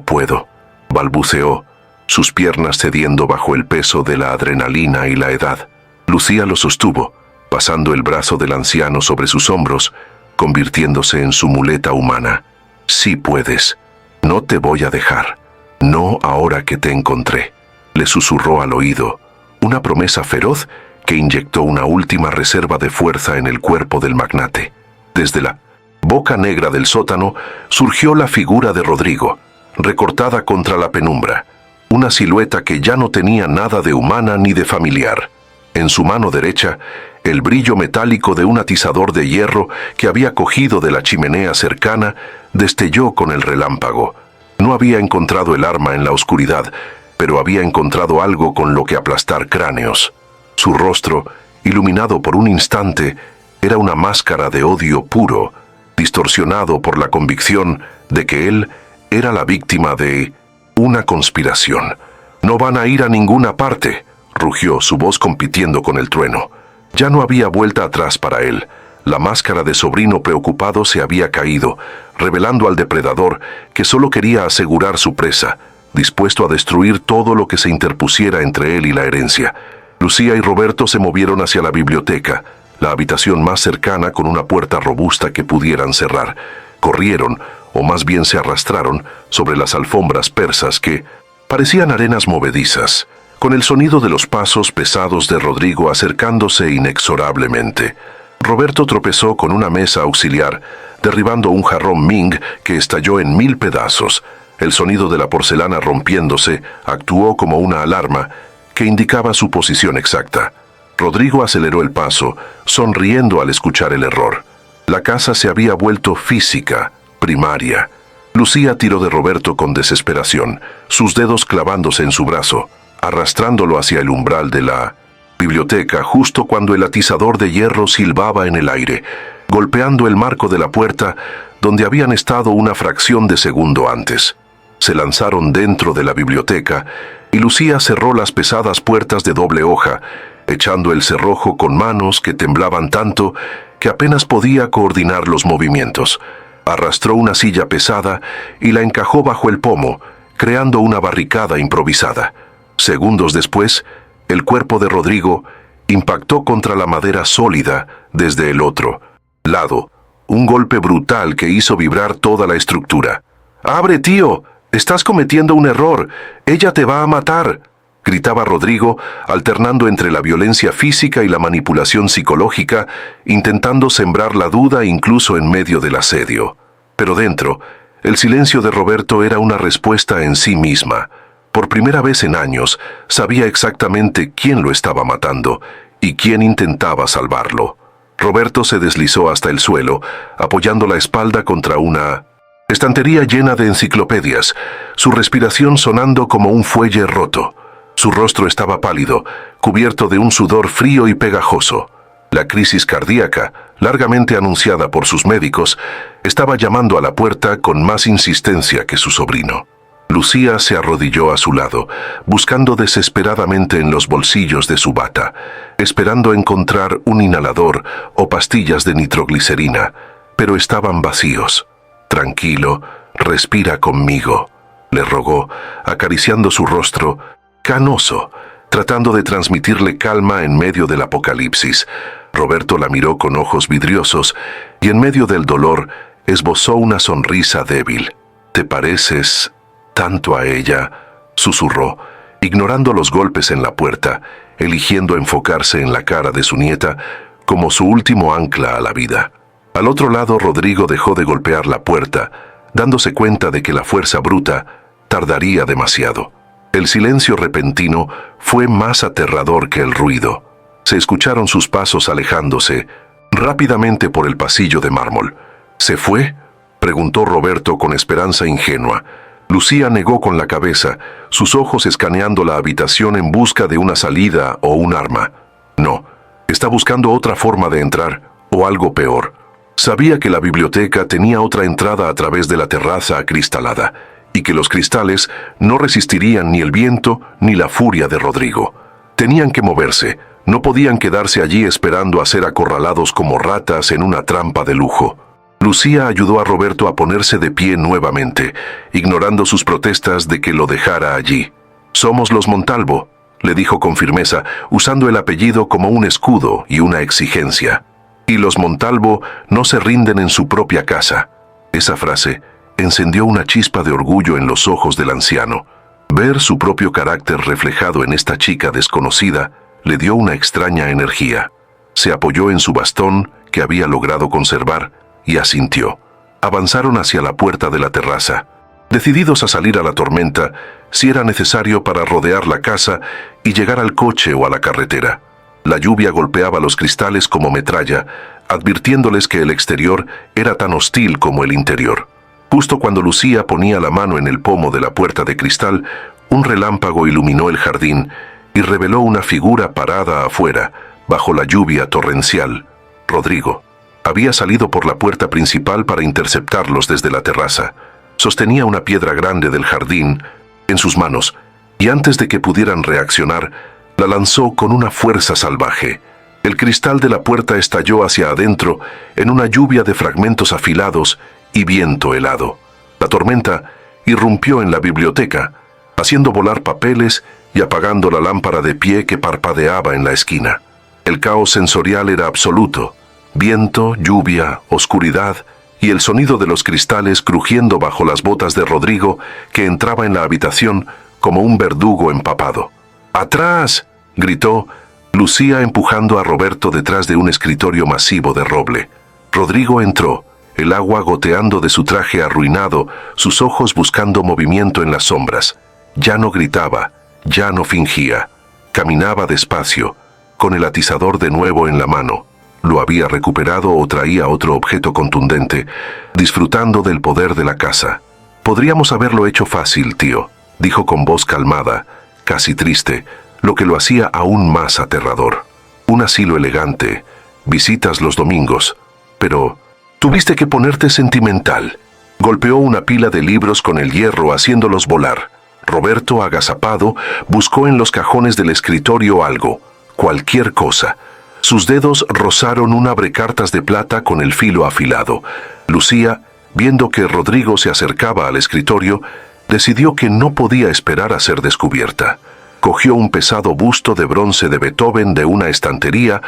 puedo, balbuceó, sus piernas cediendo bajo el peso de la adrenalina y la edad. Lucía lo sostuvo, pasando el brazo del anciano sobre sus hombros, convirtiéndose en su muleta humana. Sí puedes, no te voy a dejar, no ahora que te encontré, le susurró al oído, una promesa feroz que inyectó una última reserva de fuerza en el cuerpo del magnate. Desde la boca negra del sótano surgió la figura de Rodrigo, recortada contra la penumbra, una silueta que ya no tenía nada de humana ni de familiar. En su mano derecha, el brillo metálico de un atizador de hierro que había cogido de la chimenea cercana destelló con el relámpago. No había encontrado el arma en la oscuridad, pero había encontrado algo con lo que aplastar cráneos. Su rostro, iluminado por un instante, era una máscara de odio puro, distorsionado por la convicción de que él era la víctima de una conspiración. «No van a ir a ninguna parte», rugió, su voz compitiendo con el trueno. Ya no había vuelta atrás para él. La máscara de sobrino preocupado se había caído, revelando al depredador que solo quería asegurar su presa, dispuesto a destruir todo lo que se interpusiera entre él y la herencia. Lucía y Roberto se movieron hacia la biblioteca, la habitación más cercana con una puerta robusta que pudieran cerrar. Corrieron, o más bien se arrastraron, sobre las alfombras persas que parecían arenas movedizas, con el sonido de los pasos pesados de Rodrigo acercándose inexorablemente. Roberto tropezó con una mesa auxiliar, derribando un jarrón Ming que estalló en 1000 pedazos. El sonido de la porcelana rompiéndose actuó como una alarma que indicaba su posición exacta. Rodrigo aceleró el paso, sonriendo al escuchar el error. La casa se había vuelto física, primaria. Lucía tiró de Roberto con desesperación, sus dedos clavándose en su brazo, arrastrándolo hacia el umbral de la biblioteca justo cuando el atizador de hierro silbaba en el aire, golpeando el marco de la puerta donde habían estado una fracción de segundo antes. Se lanzaron dentro de la biblioteca y Lucía cerró las pesadas puertas de doble hoja, echando el cerrojo con manos que temblaban tanto que apenas podía coordinar los movimientos. Arrastró una silla pesada y la encajó bajo el pomo, creando una barricada improvisada. Segundos después, el cuerpo de Rodrigo impactó contra la madera sólida desde el otro lado, un golpe brutal que hizo vibrar toda la estructura. «¡Abre, tío! ¡Estás cometiendo un error! ¡Ella te va a matar!», gritaba Rodrigo, alternando entre la violencia física y la manipulación psicológica, intentando sembrar la duda incluso en medio del asedio. Pero dentro, el silencio de Roberto era una respuesta en sí misma. Por primera vez en años, sabía exactamente quién lo estaba matando y quién intentaba salvarlo. Roberto se deslizó hasta el suelo, apoyando la espalda contra una estantería llena de enciclopedias, su respiración sonando como un fuelle roto. Su rostro estaba pálido, cubierto de un sudor frío y pegajoso. La crisis cardíaca, largamente anunciada por sus médicos, estaba llamando a la puerta con más insistencia que su sobrino. Lucía se arrodilló a su lado, buscando desesperadamente en los bolsillos de su bata, esperando encontrar un inhalador o pastillas de nitroglicerina, pero estaban vacíos. «Tranquilo, respira conmigo», le rogó, acariciando su rostro canoso, tratando de transmitirle calma en medio del apocalipsis. Roberto la miró con ojos vidriosos y en medio del dolor esbozó una sonrisa débil. «¿Te pareces tanto a ella?», susurró, ignorando los golpes en la puerta, eligiendo enfocarse en la cara de su nieta como su último ancla a la vida. Al otro lado, Rodrigo dejó de golpear la puerta, dándose cuenta de que la fuerza bruta tardaría demasiado. El silencio repentino fue más aterrador que el ruido. Se escucharon sus pasos alejándose rápidamente por el pasillo de mármol. «¿Se fue?», preguntó Roberto con esperanza ingenua. Lucía negó con la cabeza, sus ojos escaneando la habitación en busca de una salida o un arma. No, está buscando otra forma de entrar, o algo peor. Sabía que la biblioteca tenía otra entrada a través de la terraza acristalada, y que los cristales no resistirían ni el viento ni la furia de Rodrigo. Tenían que moverse, no podían quedarse allí esperando a ser acorralados como ratas en una trampa de lujo. Lucía ayudó a Roberto a ponerse de pie nuevamente, ignorando sus protestas de que lo dejara allí. «Somos los Montalvo», le dijo con firmeza, usando el apellido como un escudo y una exigencia. «Y los Montalvo no se rinden en su propia casa». Esa frase encendió una chispa de orgullo en los ojos del anciano. Ver su propio carácter reflejado en esta chica desconocida le dio una extraña energía. Se apoyó en su bastón, que había logrado conservar, y asintió. Avanzaron hacia la puerta de la terraza, decididos a salir a la tormenta si era necesario para rodear la casa y llegar al coche o a la carretera. La lluvia golpeaba los cristales como metralla, advirtiéndoles que el exterior era tan hostil como el interior. Justo cuando Lucía ponía la mano en el pomo de la puerta de cristal, un relámpago iluminó el jardín y reveló una figura parada afuera, bajo la lluvia torrencial. Rodrigo había salido por la puerta principal para interceptarlos desde la terraza. Sostenía una piedra grande del jardín en sus manos, y antes de que pudieran reaccionar, la lanzó con una fuerza salvaje. El cristal de la puerta estalló hacia adentro en una lluvia de fragmentos afilados y viento helado. La tormenta irrumpió en la biblioteca, haciendo volar papeles y apagando la lámpara de pie que parpadeaba en la esquina. El caos sensorial era absoluto. Viento, lluvia, oscuridad y el sonido de los cristales crujiendo bajo las botas de Rodrigo, que entraba en la habitación como un verdugo empapado. «¡Atrás!», gritó Lucía, empujando a Roberto detrás de un escritorio masivo de roble. Rodrigo entró, el agua goteando de su traje arruinado, sus ojos buscando movimiento en las sombras. Ya no gritaba, ya no fingía. Caminaba despacio, con el atizador de nuevo en la mano. Lo había recuperado o traía otro objeto contundente, disfrutando del poder de la casa. «Podríamos haberlo hecho fácil, tío», dijo con voz calmada, casi triste, lo que lo hacía aún más aterrador. «Un asilo elegante, visitas los domingos, pero tuviste que ponerte sentimental». Golpeó una pila de libros con el hierro, haciéndolos volar. Roberto, agazapado, buscó en los cajones del escritorio algo, cualquier cosa. Sus dedos rozaron un abrecartas de plata con el filo afilado. Lucía, viendo que Rodrigo se acercaba al escritorio, decidió que no podía esperar a ser descubierta. Cogió un pesado busto de bronce de Beethoven de una estantería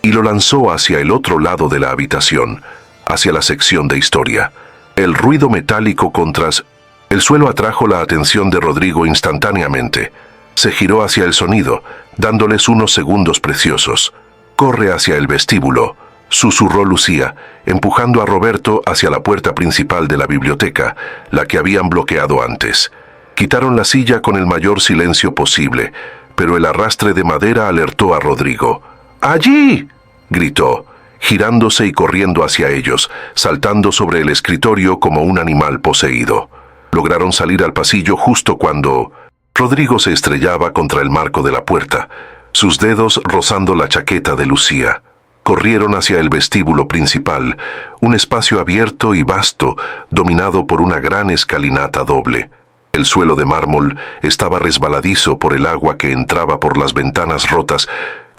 y lo lanzó hacia el otro lado de la habitación, hacia la sección de historia. El ruido metálico contra el suelo atrajo la atención de Rodrigo instantáneamente. Se giró hacia el sonido, dándoles unos segundos preciosos. «Corre hacia el vestíbulo», susurró Lucía, empujando a Roberto hacia la puerta principal de la biblioteca, la que habían bloqueado antes. Quitaron la silla con el mayor silencio posible, pero el arrastre de madera alertó a Rodrigo. «¡Allí!», gritó, girándose y corriendo hacia ellos, saltando sobre el escritorio como un animal poseído. Lograron salir al pasillo justo cuando Rodrigo se estrellaba contra el marco de la puerta, sus dedos rozando la chaqueta de Lucía. Corrieron hacia el vestíbulo principal, un espacio abierto y vasto, dominado por una gran escalinata doble. El suelo de mármol estaba resbaladizo por el agua que entraba por las ventanas rotas,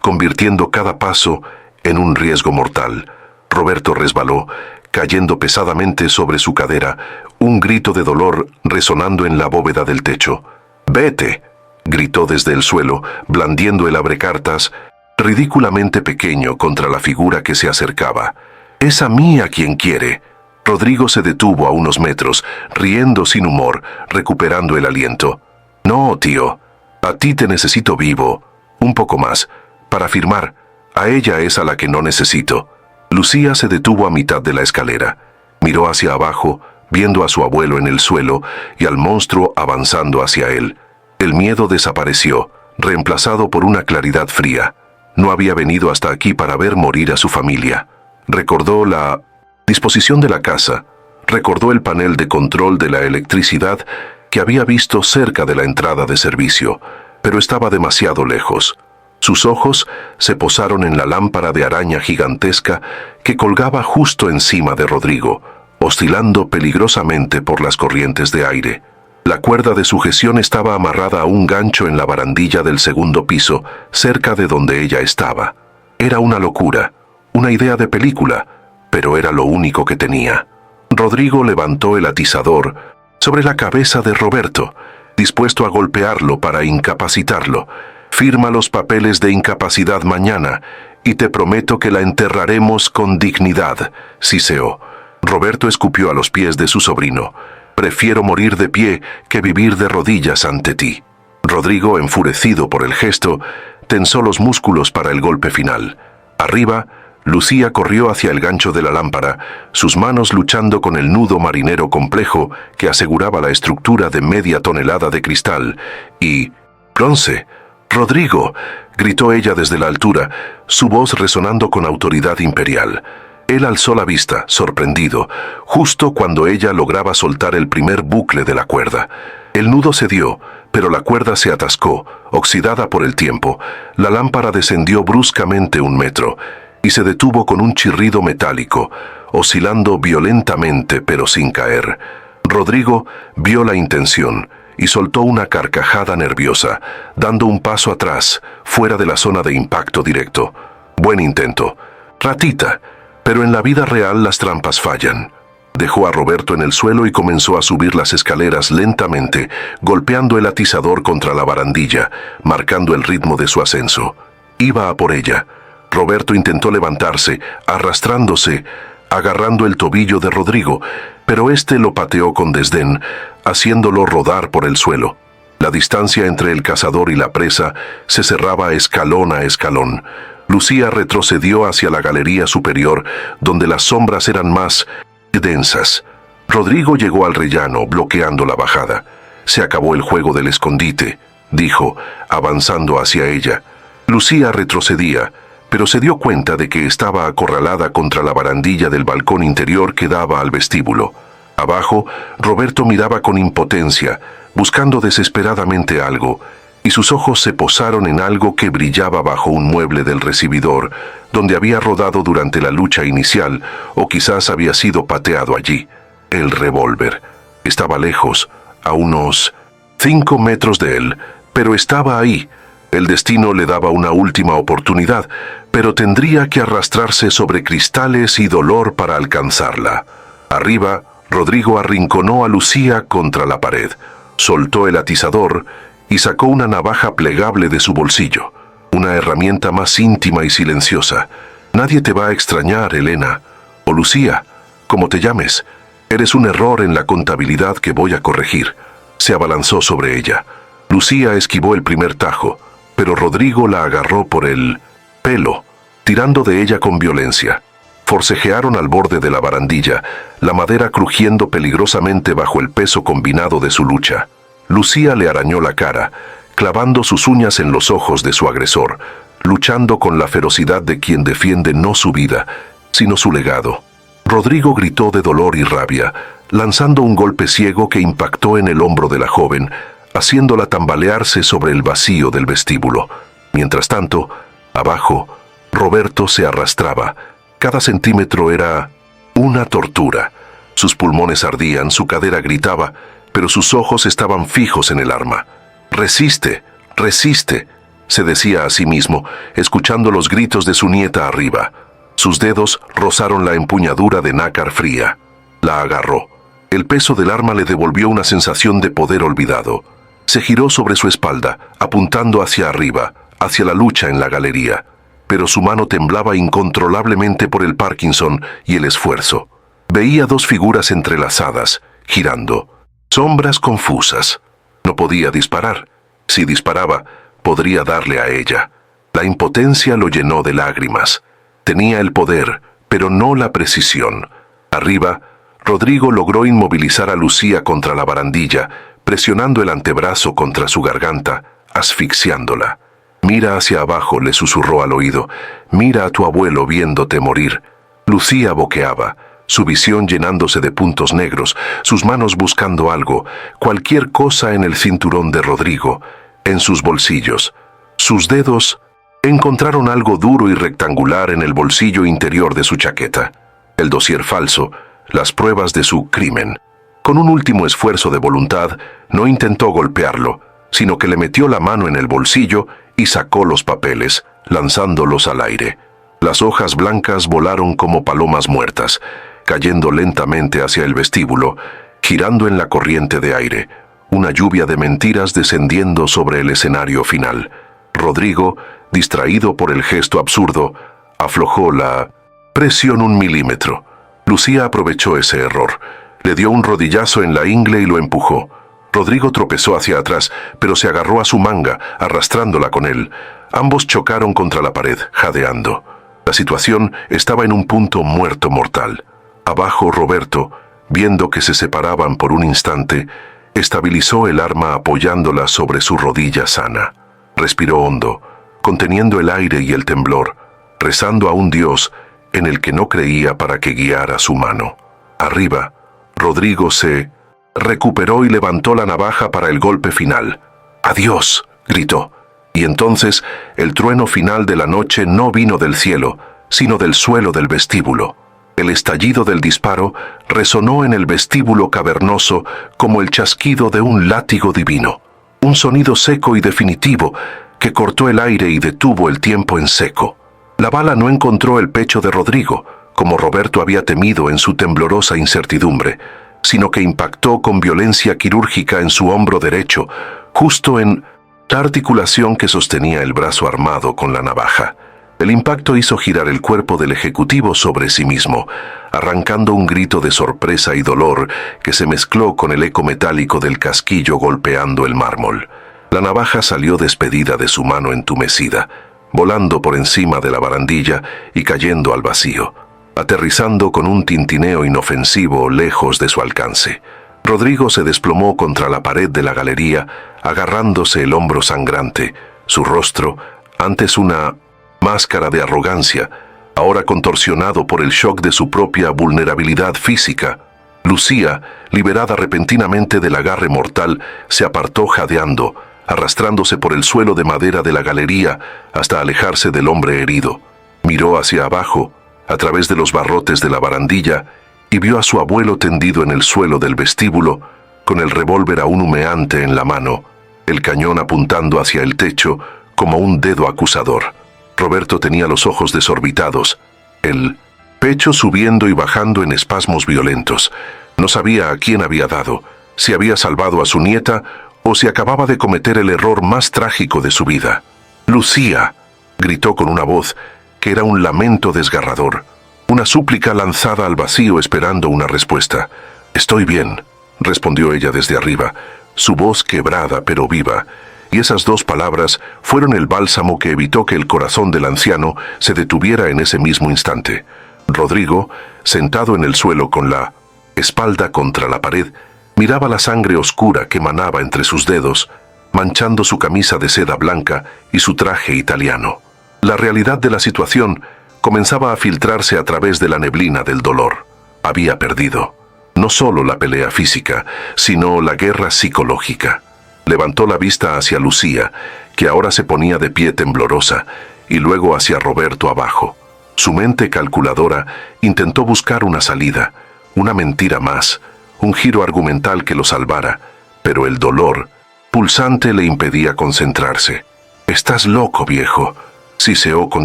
convirtiendo cada paso en un riesgo mortal. Roberto resbaló, cayendo pesadamente sobre su cadera, un grito de dolor resonando en la bóveda del techo. «¡Vete!», gritó desde el suelo, blandiendo el abrecartas, ridículamente pequeño contra la figura que se acercaba. «Es a mí a quien quiere». Rodrigo se detuvo a unos metros, riendo sin humor, recuperando el aliento. «No, tío, a ti te necesito vivo. Un poco más, para firmar. A ella es a la que no necesito». Lucía se detuvo a mitad de la escalera. Miró hacia abajo, viendo a su abuelo en el suelo y al monstruo avanzando hacia él. El miedo desapareció, reemplazado por una claridad fría. No había venido hasta aquí para ver morir a su familia. Recordó la disposición de la casa, recordó el panel de control de la electricidad que había visto cerca de la entrada de servicio, pero estaba demasiado lejos. Sus ojos se posaron en la lámpara de araña gigantesca que colgaba justo encima de Rodrigo, oscilando peligrosamente por las corrientes de aire. La cuerda de sujeción estaba amarrada a un gancho en la barandilla del segundo piso, cerca de donde ella estaba. Era una locura, una idea de película, pero era lo único que tenía. Rodrigo levantó el atizador sobre la cabeza de Roberto, dispuesto a golpearlo para incapacitarlo. «Firma los papeles de incapacidad mañana, y te prometo que la enterraremos con dignidad», siseó. Roberto escupió a los pies de su sobrino. «Prefiero morir de pie que vivir de rodillas ante ti». Rodrigo, enfurecido por el gesto, tensó los músculos para el golpe final. Arriba, Lucía corrió hacia el gancho de la lámpara, sus manos luchando con el nudo marinero complejo que aseguraba la estructura de media tonelada de cristal, y... «¡Bronce! ¡Rodrigo!», gritó ella desde la altura, su voz resonando con autoridad imperial. Él alzó la vista, sorprendido, justo cuando ella lograba soltar el primer bucle de la cuerda. El nudo cedió, pero la cuerda se atascó, oxidada por el tiempo. La lámpara descendió bruscamente 1 metro, y se detuvo con un chirrido metálico, oscilando violentamente pero sin caer. Rodrigo vio la intención y soltó una carcajada nerviosa, dando un paso atrás, fuera de la zona de impacto directo. «Buen intento. Ratita, pero en la vida real las trampas fallan». Dejó a Roberto en el suelo y comenzó a subir las escaleras lentamente, golpeando el atizador contra la barandilla, marcando el ritmo de su ascenso. Iba a por ella. Roberto intentó levantarse, arrastrándose, agarrando el tobillo de Rodrigo, pero éste lo pateó con desdén, haciéndolo rodar por el suelo. La distancia entre el cazador y la presa se cerraba escalón a escalón. Lucía retrocedió hacia la galería superior, donde las sombras eran más densas. Rodrigo llegó al rellano, bloqueando la bajada. «Se acabó el juego del escondite», dijo, avanzando hacia ella. Lucía retrocedía, pero se dio cuenta de que estaba acorralada contra la barandilla del balcón interior que daba al vestíbulo. Abajo, Roberto miraba con impotencia, buscando desesperadamente algo, y sus ojos se posaron en algo que brillaba bajo un mueble del recibidor, donde había rodado durante la lucha inicial, o quizás había sido pateado allí. El revólver. Estaba lejos, a unos 5 metros de él, pero estaba ahí. El destino le daba una última oportunidad, pero tendría que arrastrarse sobre cristales y dolor para alcanzarla. Arriba, Rodrigo arrinconó a Lucía contra la pared, soltó el atizador y sacó una navaja plegable de su bolsillo, una herramienta más íntima y silenciosa. «Nadie te va a extrañar, Elena, o Lucía, como te llames. Eres un error en la contabilidad que voy a corregir». Se abalanzó sobre ella. Lucía esquivó el primer tajo, pero Rodrigo la agarró por el pelo, tirando de ella con violencia. Forcejearon al borde de la barandilla, la madera crujiendo peligrosamente bajo el peso combinado de su lucha. Lucía le arañó la cara, clavando sus uñas en los ojos de su agresor, luchando con la ferocidad de quien defiende no su vida, sino su legado. Rodrigo gritó de dolor y rabia, lanzando un golpe ciego que impactó en el hombro de la joven, haciéndola tambalearse sobre el vacío del vestíbulo. Mientras tanto, abajo, Roberto se arrastraba. Cada centímetro era una tortura. Sus pulmones ardían, su cadera gritaba, pero sus ojos estaban fijos en el arma. «Resiste, resiste», se decía a sí mismo, escuchando los gritos de su nieta arriba. Sus dedos rozaron la empuñadura de nácar fría. La agarró. El peso del arma le devolvió una sensación de poder olvidado. Se giró sobre su espalda, apuntando hacia arriba, hacia la lucha en la galería, pero su mano temblaba incontrolablemente por el Parkinson y el esfuerzo. Veía dos figuras entrelazadas, girando, sombras confusas. No podía disparar. Si disparaba, podría darle a ella. La impotencia lo llenó de lágrimas. Tenía el poder, pero no la precisión. Arriba, Rodrigo logró inmovilizar a Lucía contra la barandilla, presionando el antebrazo contra su garganta, asfixiándola. «Mira hacia abajo», le susurró al oído. «Mira a tu abuelo viéndote morir». Lucía boqueaba, su visión llenándose de puntos negros, sus manos buscando algo, cualquier cosa en el cinturón de Rodrigo, en sus bolsillos. Sus dedos encontraron algo duro y rectangular en el bolsillo interior de su chaqueta. El dossier falso, las pruebas de su crimen. Con un último esfuerzo de voluntad, no intentó golpearlo, sino que le metió la mano en el bolsillo y sacó los papeles, lanzándolos al aire. Las hojas blancas volaron como palomas muertas, cayendo lentamente hacia el vestíbulo, girando en la corriente de aire, una lluvia de mentiras descendiendo sobre el escenario final. Rodrigo, distraído por el gesto absurdo, aflojó la presión 1 milímetro. Lucía aprovechó ese error. Le dio un rodillazo en la ingle y lo empujó. Rodrigo tropezó hacia atrás, pero se agarró a su manga, arrastrándola con él. Ambos chocaron contra la pared, jadeando. La situación estaba en un punto muerto mortal. Abajo, Roberto, viendo que se separaban por un instante, estabilizó el arma apoyándola sobre su rodilla sana. Respiró hondo, conteniendo el aire y el temblor, rezando a un Dios en el que no creía para que guiara su mano. Arriba, Rodrigo se recuperó y levantó la navaja para el golpe final. «¡Adiós!», gritó. Y entonces el trueno final de la noche no vino del cielo, sino del suelo del vestíbulo. El estallido del disparo resonó en el vestíbulo cavernoso como el chasquido de un látigo divino. Un sonido seco y definitivo que cortó el aire y detuvo el tiempo en seco. La bala no encontró el pecho de Rodrigo, como Roberto había temido en su temblorosa incertidumbre, sino que impactó con violencia quirúrgica en su hombro derecho, justo en la articulación que sostenía el brazo armado con la navaja. El impacto hizo girar el cuerpo del ejecutivo sobre sí mismo, arrancando un grito de sorpresa y dolor que se mezcló con el eco metálico del casquillo golpeando el mármol. La navaja salió despedida de su mano entumecida, volando por encima de la barandilla y cayendo al vacío, aterrizando con un tintineo inofensivo lejos de su alcance. Rodrigo se desplomó contra la pared de la galería, agarrándose el hombro sangrante, su rostro, antes una máscara de arrogancia, ahora contorsionado por el shock de su propia vulnerabilidad física. Lucía, liberada repentinamente del agarre mortal, se apartó jadeando, arrastrándose por el suelo de madera de la galería hasta alejarse del hombre herido. Miró hacia abajo, a través de los barrotes de la barandilla, y vio a su abuelo tendido en el suelo del vestíbulo, con el revólver aún humeante en la mano, el cañón apuntando hacia el techo como un dedo acusador. Roberto tenía los ojos desorbitados, el pecho subiendo y bajando en espasmos violentos. No sabía a quién había dado, si había salvado a su nieta o si acababa de cometer el error más trágico de su vida. «Lucía», gritó con una voz que era un lamento desgarrador, una súplica lanzada al vacío esperando una respuesta. «Estoy bien», respondió ella desde arriba, su voz quebrada pero viva, y esas dos palabras fueron el bálsamo que evitó que el corazón del anciano se detuviera en ese mismo instante. Rodrigo, sentado en el suelo con la espalda contra la pared, miraba la sangre oscura que manaba entre sus dedos, manchando su camisa de seda blanca y su traje italiano. La realidad de la situación comenzaba a filtrarse a través de la neblina del dolor. Había perdido. No solo la pelea física, sino la guerra psicológica. Levantó la vista hacia Lucía, que ahora se ponía de pie temblorosa, y luego hacia Roberto abajo. Su mente calculadora intentó buscar una salida, una mentira más, un giro argumental que lo salvara, pero el dolor pulsante le impedía concentrarse. «Estás loco, viejo», siseó con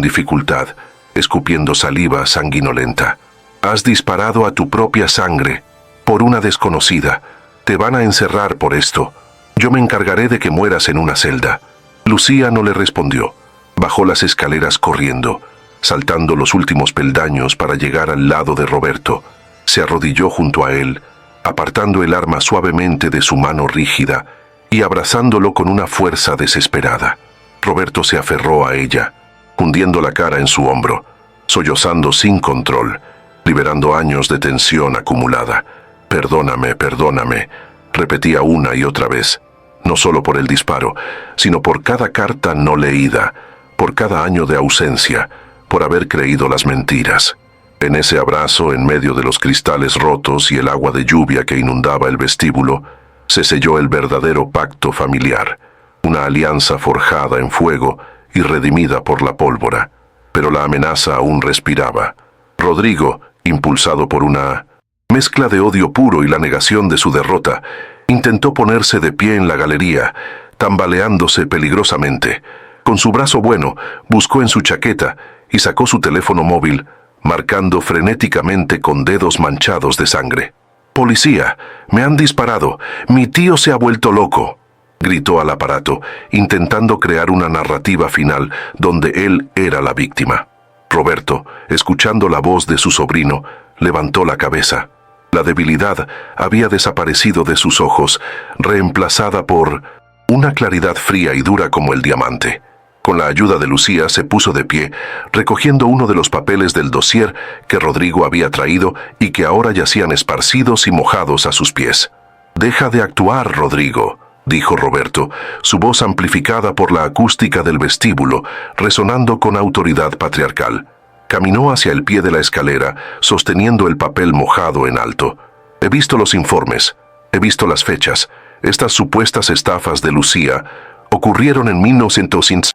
dificultad, escupiendo saliva sanguinolenta. «Has disparado a tu propia sangre, por una desconocida. Te van a encerrar por esto». Yo me encargaré de que mueras en una celda. Lucía no le respondió. Bajó las escaleras corriendo, saltando los últimos peldaños para llegar al lado de Roberto. Se arrodilló junto a él, apartando el arma suavemente de su mano rígida y abrazándolo con una fuerza desesperada. Roberto se aferró a ella, hundiendo la cara en su hombro, sollozando sin control, liberando años de tensión acumulada. «Perdóname, perdóname», repetía una y otra vez, no solo por el disparo, sino por cada carta no leída, por cada año de ausencia, por haber creído las mentiras. En ese abrazo, en medio de los cristales rotos y el agua de lluvia que inundaba el vestíbulo, se selló el verdadero pacto familiar, una alianza forjada en fuego y redimida por la pólvora. Pero la amenaza aún respiraba. Rodrigo, impulsado por una mezcla de odio puro y la negación de su derrota, intentó ponerse de pie en la galería, tambaleándose peligrosamente. Con su brazo bueno, buscó en su chaqueta y sacó su teléfono móvil, marcando frenéticamente con dedos manchados de sangre. «Policía, me han disparado. Mi tío se ha vuelto loco», gritó al aparato, intentando crear una narrativa final donde él era la víctima. Roberto, escuchando la voz de su sobrino, levantó la cabeza. La debilidad había desaparecido de sus ojos, reemplazada por una claridad fría y dura como el diamante. Con la ayuda de Lucía se puso de pie, recogiendo uno de los papeles del dossier que Rodrigo había traído y que ahora yacían esparcidos y mojados a sus pies. «Deja de actuar, Rodrigo», dijo Roberto, su voz amplificada por la acústica del vestíbulo, resonando con autoridad patriarcal. Caminó hacia el pie de la escalera, sosteniendo el papel mojado en alto. «He visto los informes, he visto las fechas. Estas supuestas estafas de Lucía ocurrieron en 1900,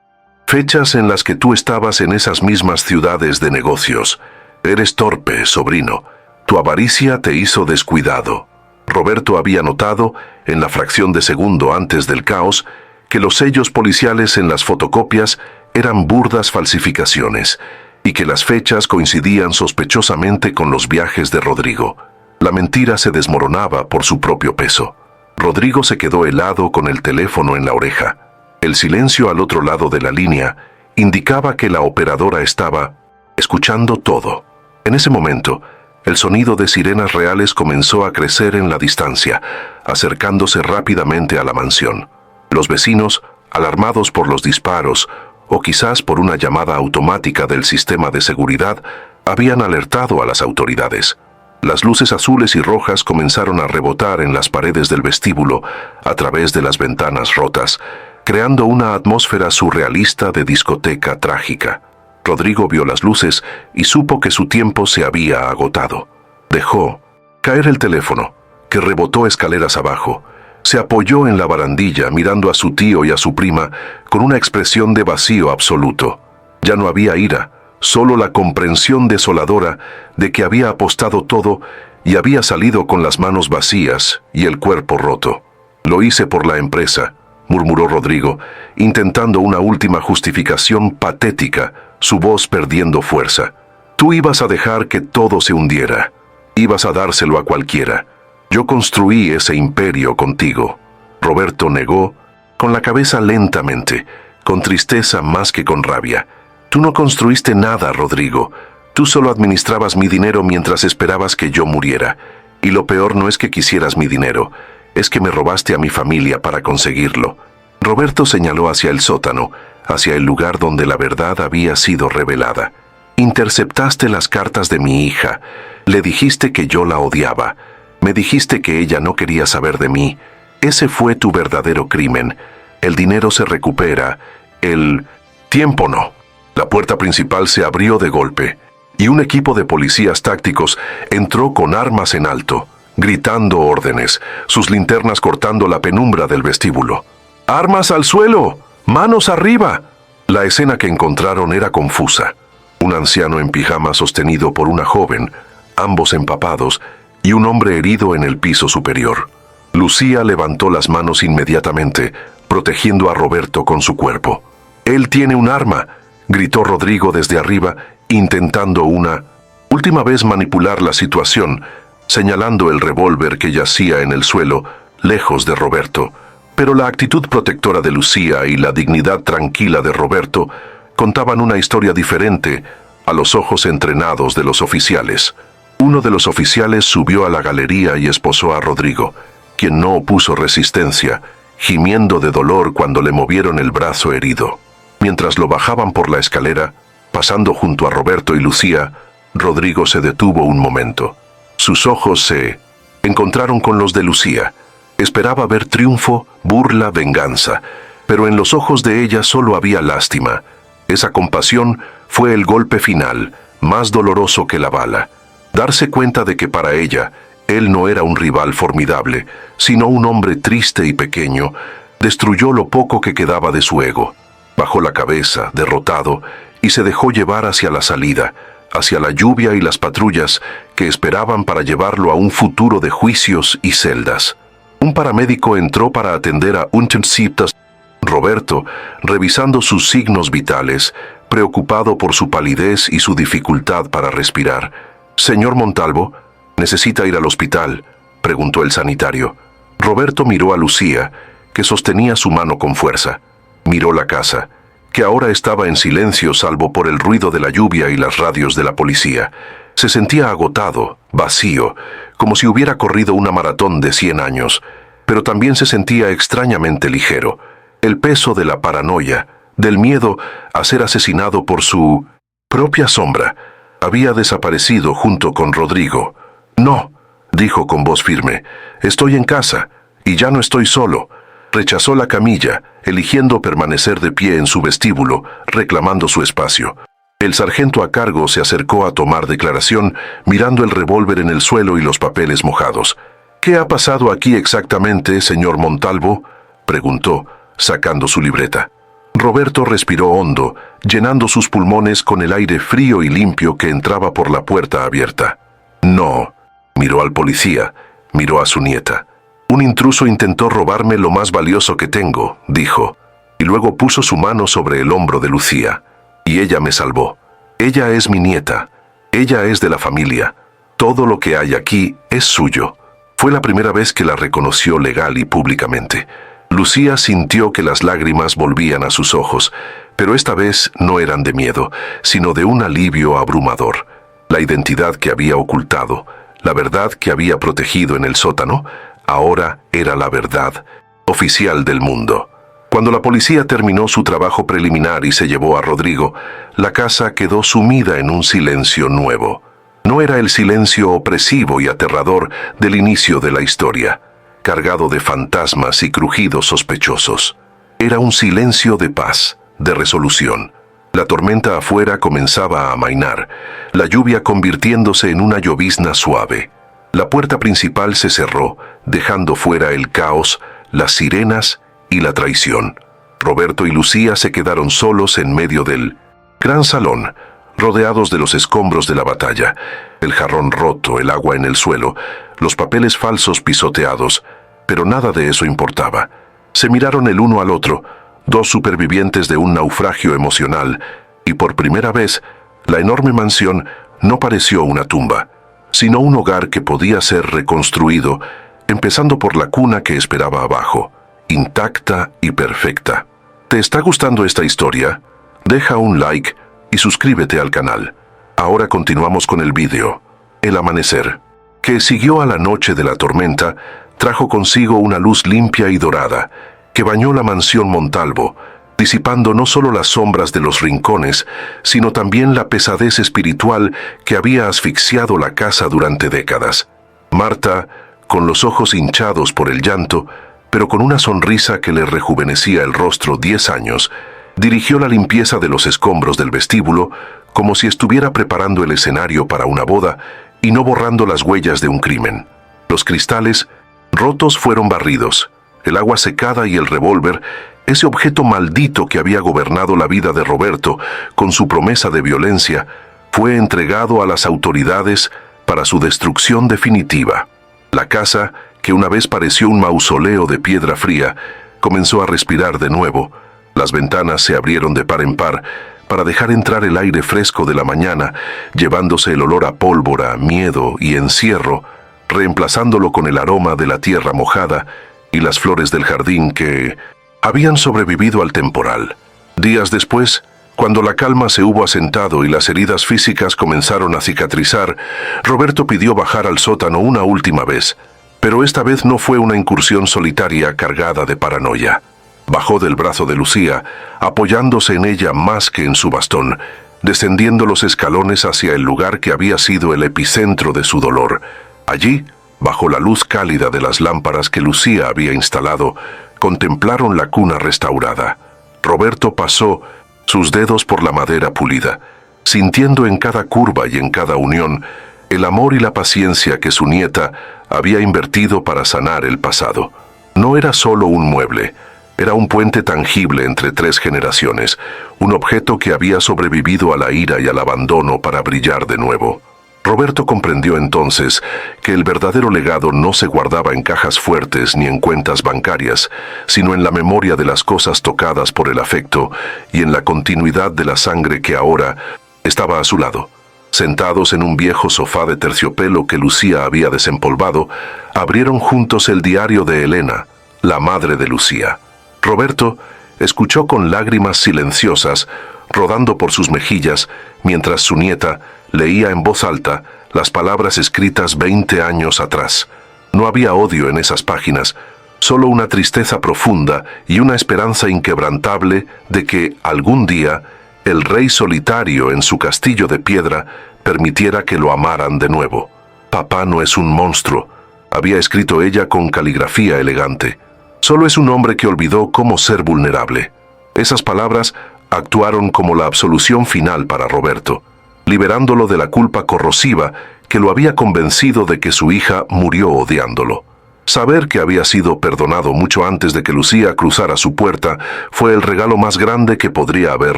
fechas en las que tú estabas en esas mismas ciudades de negocios. Eres torpe, sobrino. Tu avaricia te hizo descuidado». Roberto había notado, en la fracción de segundo antes del caos, que los sellos policiales en las fotocopias eran burdas falsificaciones y que las fechas coincidían sospechosamente con los viajes de Rodrigo. La mentira se desmoronaba por su propio peso. Rodrigo se quedó helado con el teléfono en la oreja. El silencio al otro lado de la línea indicaba que la operadora estaba escuchando todo. En ese momento, el sonido de sirenas reales comenzó a crecer en la distancia, acercándose rápidamente a la mansión. Los vecinos, alarmados por los disparos, o quizás por una llamada automática del sistema de seguridad, habían alertado a las autoridades. Las luces azules y rojas comenzaron a rebotar en las paredes del vestíbulo a través de las ventanas rotas, creando una atmósfera surrealista de discoteca trágica. Rodrigo vio las luces y supo que su tiempo se había agotado. Dejó caer el teléfono, que rebotó escaleras abajo. Se apoyó en la barandilla mirando a su tío y a su prima con una expresión de vacío absoluto. Ya no había ira, solo la comprensión desoladora de que había apostado todo y había salido con las manos vacías y el cuerpo roto. «Lo hice por la empresa», murmuró Rodrigo, intentando una última justificación patética, su voz perdiendo fuerza. «Tú ibas a dejar que todo se hundiera. Ibas a dárselo a cualquiera. Yo construí ese imperio contigo». Roberto negó, con la cabeza lentamente, con tristeza más que con rabia. «Tú no construiste nada, Rodrigo. Tú solo administrabas mi dinero mientras esperabas que yo muriera. Y lo peor no es que quisieras mi dinero, es que me robaste a mi familia para conseguirlo». Roberto señaló hacia el sótano, hacia el lugar donde la verdad había sido revelada. «Interceptaste las cartas de mi hija. Le dijiste que yo la odiaba. Me dijiste que ella no quería saber de mí. Ese fue tu verdadero crimen. El dinero se recupera. El tiempo no». La puerta principal se abrió de golpe, y un equipo de policías tácticos entró con armas en alto, gritando órdenes, sus linternas cortando la penumbra del vestíbulo. «¡Armas al suelo! ¡Manos arriba!». La escena que encontraron era confusa. Un anciano en pijama sostenido por una joven, ambos empapados, y un hombre herido en el piso superior. Lucía levantó las manos inmediatamente, protegiendo a Roberto con su cuerpo. «Él tiene un arma», gritó Rodrigo desde arriba, intentando una última vez manipular la situación, señalando el revólver que yacía en el suelo, lejos de Roberto. Pero la actitud protectora de Lucía y la dignidad tranquila de Roberto contaban una historia diferente a los ojos entrenados de los oficiales. Uno de los oficiales subió a la galería y esposó a Rodrigo, quien no opuso resistencia, gimiendo de dolor cuando le movieron el brazo herido. Mientras lo bajaban por la escalera, pasando junto a Roberto y Lucía, Rodrigo se detuvo un momento. Sus ojos se encontraron con los de Lucía. Esperaba ver triunfo, burla, venganza, pero en los ojos de ella solo había lástima. Esa compasión fue el golpe final, más doloroso que la bala. Darse cuenta de que para ella, él no era un rival formidable, sino un hombre triste y pequeño, destruyó lo poco que quedaba de su ego. Bajó la cabeza, derrotado, y se dejó llevar hacia la salida, hacia la lluvia y las patrullas que esperaban para llevarlo a un futuro de juicios y celdas. Un paramédico entró para atender a Untersiptas. Roberto, revisando sus signos vitales, preocupado por su palidez y su dificultad para respirar. «Señor Montalvo, ¿necesita ir al hospital?», preguntó el sanitario. Roberto miró a Lucía, que sostenía su mano con fuerza. Miró la casa, que ahora estaba en silencio salvo por el ruido de la lluvia y las radios de la policía. Se sentía agotado, vacío, como si hubiera corrido una maratón de 100 años, pero también se sentía extrañamente ligero. El peso de la paranoia, del miedo a ser asesinado por su propia sombra, había desaparecido junto con Rodrigo. «No», dijo con voz firme, «estoy en casa, y ya no estoy solo». Rechazó la camilla, eligiendo permanecer de pie en su vestíbulo, reclamando su espacio. El sargento a cargo se acercó a tomar declaración, mirando el revólver en el suelo y los papeles mojados. «¿Qué ha pasado aquí exactamente, señor Montalvo?», preguntó, sacando su libreta. Roberto respiró hondo, llenando sus pulmones con el aire frío y limpio que entraba por la puerta abierta. «No», miró al policía, miró a su nieta. «Un intruso intentó robarme lo más valioso que tengo», dijo, y luego puso su mano sobre el hombro de Lucía. «Y ella me salvó. Ella es mi nieta. Ella es de la familia. Todo lo que hay aquí es suyo». Fue la primera vez que la reconoció legal y públicamente. Lucía sintió que las lágrimas volvían a sus ojos, pero esta vez no eran de miedo, sino de un alivio abrumador. La identidad que había ocultado, la verdad que había protegido en el sótano, ahora era la verdad oficial del mundo. Cuando la policía terminó su trabajo preliminar y se llevó a Rodrigo, la casa quedó sumida en un silencio nuevo. No era el silencio opresivo y aterrador del inicio de la historia, cargado de fantasmas y crujidos sospechosos. Era un silencio de paz, de resolución. La tormenta afuera comenzaba a amainar, la lluvia convirtiéndose en una llovizna suave. La puerta principal se cerró, dejando fuera el caos, las sirenas y la traición. Roberto y Lucía se quedaron solos en medio del gran salón, rodeados de los escombros de la batalla, el jarrón roto, el agua en el suelo, los papeles falsos pisoteados, pero nada de eso importaba. Se miraron el uno al otro, dos supervivientes de un naufragio emocional, y por primera vez, la enorme mansión no pareció una tumba, sino un hogar que podía ser reconstruido, empezando por la cuna que esperaba abajo, intacta y perfecta. ¿Te está gustando esta historia? Deja un like y suscríbete al canal. Ahora continuamos con el vídeo. El amanecer, que siguió a la noche de la tormenta, trajo consigo una luz limpia y dorada, que bañó la mansión Montalvo, disipando no solo las sombras de los rincones, sino también la pesadez espiritual que había asfixiado la casa durante décadas. Marta, con los ojos hinchados por el llanto, pero con una sonrisa que le rejuvenecía el rostro 10 años, dirigió la limpieza de los escombros del vestíbulo como si estuviera preparando el escenario para una boda y no borrando las huellas de un crimen. Los cristales rotos fueron barridos, el agua secada y el revólver, ese objeto maldito que había gobernado la vida de Roberto con su promesa de violencia, fue entregado a las autoridades para su destrucción definitiva. La casa, que una vez pareció un mausoleo de piedra fría, comenzó a respirar de nuevo. Las ventanas se abrieron de par en par para dejar entrar el aire fresco de la mañana, llevándose el olor a pólvora, miedo y encierro, reemplazándolo con el aroma de la tierra mojada y las flores del jardín que habían sobrevivido al temporal. Días después, cuando la calma se hubo asentado y las heridas físicas comenzaron a cicatrizar, Roberto pidió bajar al sótano una última vez, pero esta vez no fue una incursión solitaria cargada de paranoia. Bajó del brazo de Lucía, apoyándose en ella más que en su bastón, descendiendo los escalones hacia el lugar que había sido el epicentro de su dolor. Allí, bajo la luz cálida de las lámparas que Lucía había instalado, contemplaron la cuna restaurada. Roberto pasó sus dedos por la madera pulida, sintiendo en cada curva y en cada unión el amor y la paciencia que su nieta había invertido para sanar el pasado. No era solo un mueble, era un puente tangible entre 3 generaciones, un objeto que había sobrevivido a la ira y al abandono para brillar de nuevo. Roberto comprendió entonces que el verdadero legado no se guardaba en cajas fuertes ni en cuentas bancarias, sino en la memoria de las cosas tocadas por el afecto y en la continuidad de la sangre que ahora estaba a su lado. Sentados en un viejo sofá de terciopelo que Lucía había desempolvado, abrieron juntos el diario de Elena, la madre de Lucía. Roberto escuchó con lágrimas silenciosas rodando por sus mejillas mientras su nieta leía en voz alta las palabras escritas 20 años atrás. No había odio en esas páginas, solo una tristeza profunda y una esperanza inquebrantable de que algún día el rey solitario en su castillo de piedra permitiera que lo amaran de nuevo. «Papá no es un monstruo», había escrito ella con caligrafía elegante. «Solo es un hombre que olvidó cómo ser vulnerable». Esas palabras actuaron como la absolución final para Roberto, liberándolo de la culpa corrosiva que lo había convencido de que su hija murió odiándolo. Saber que había sido perdonado mucho antes de que Lucía cruzara su puerta fue el regalo más grande que podría haber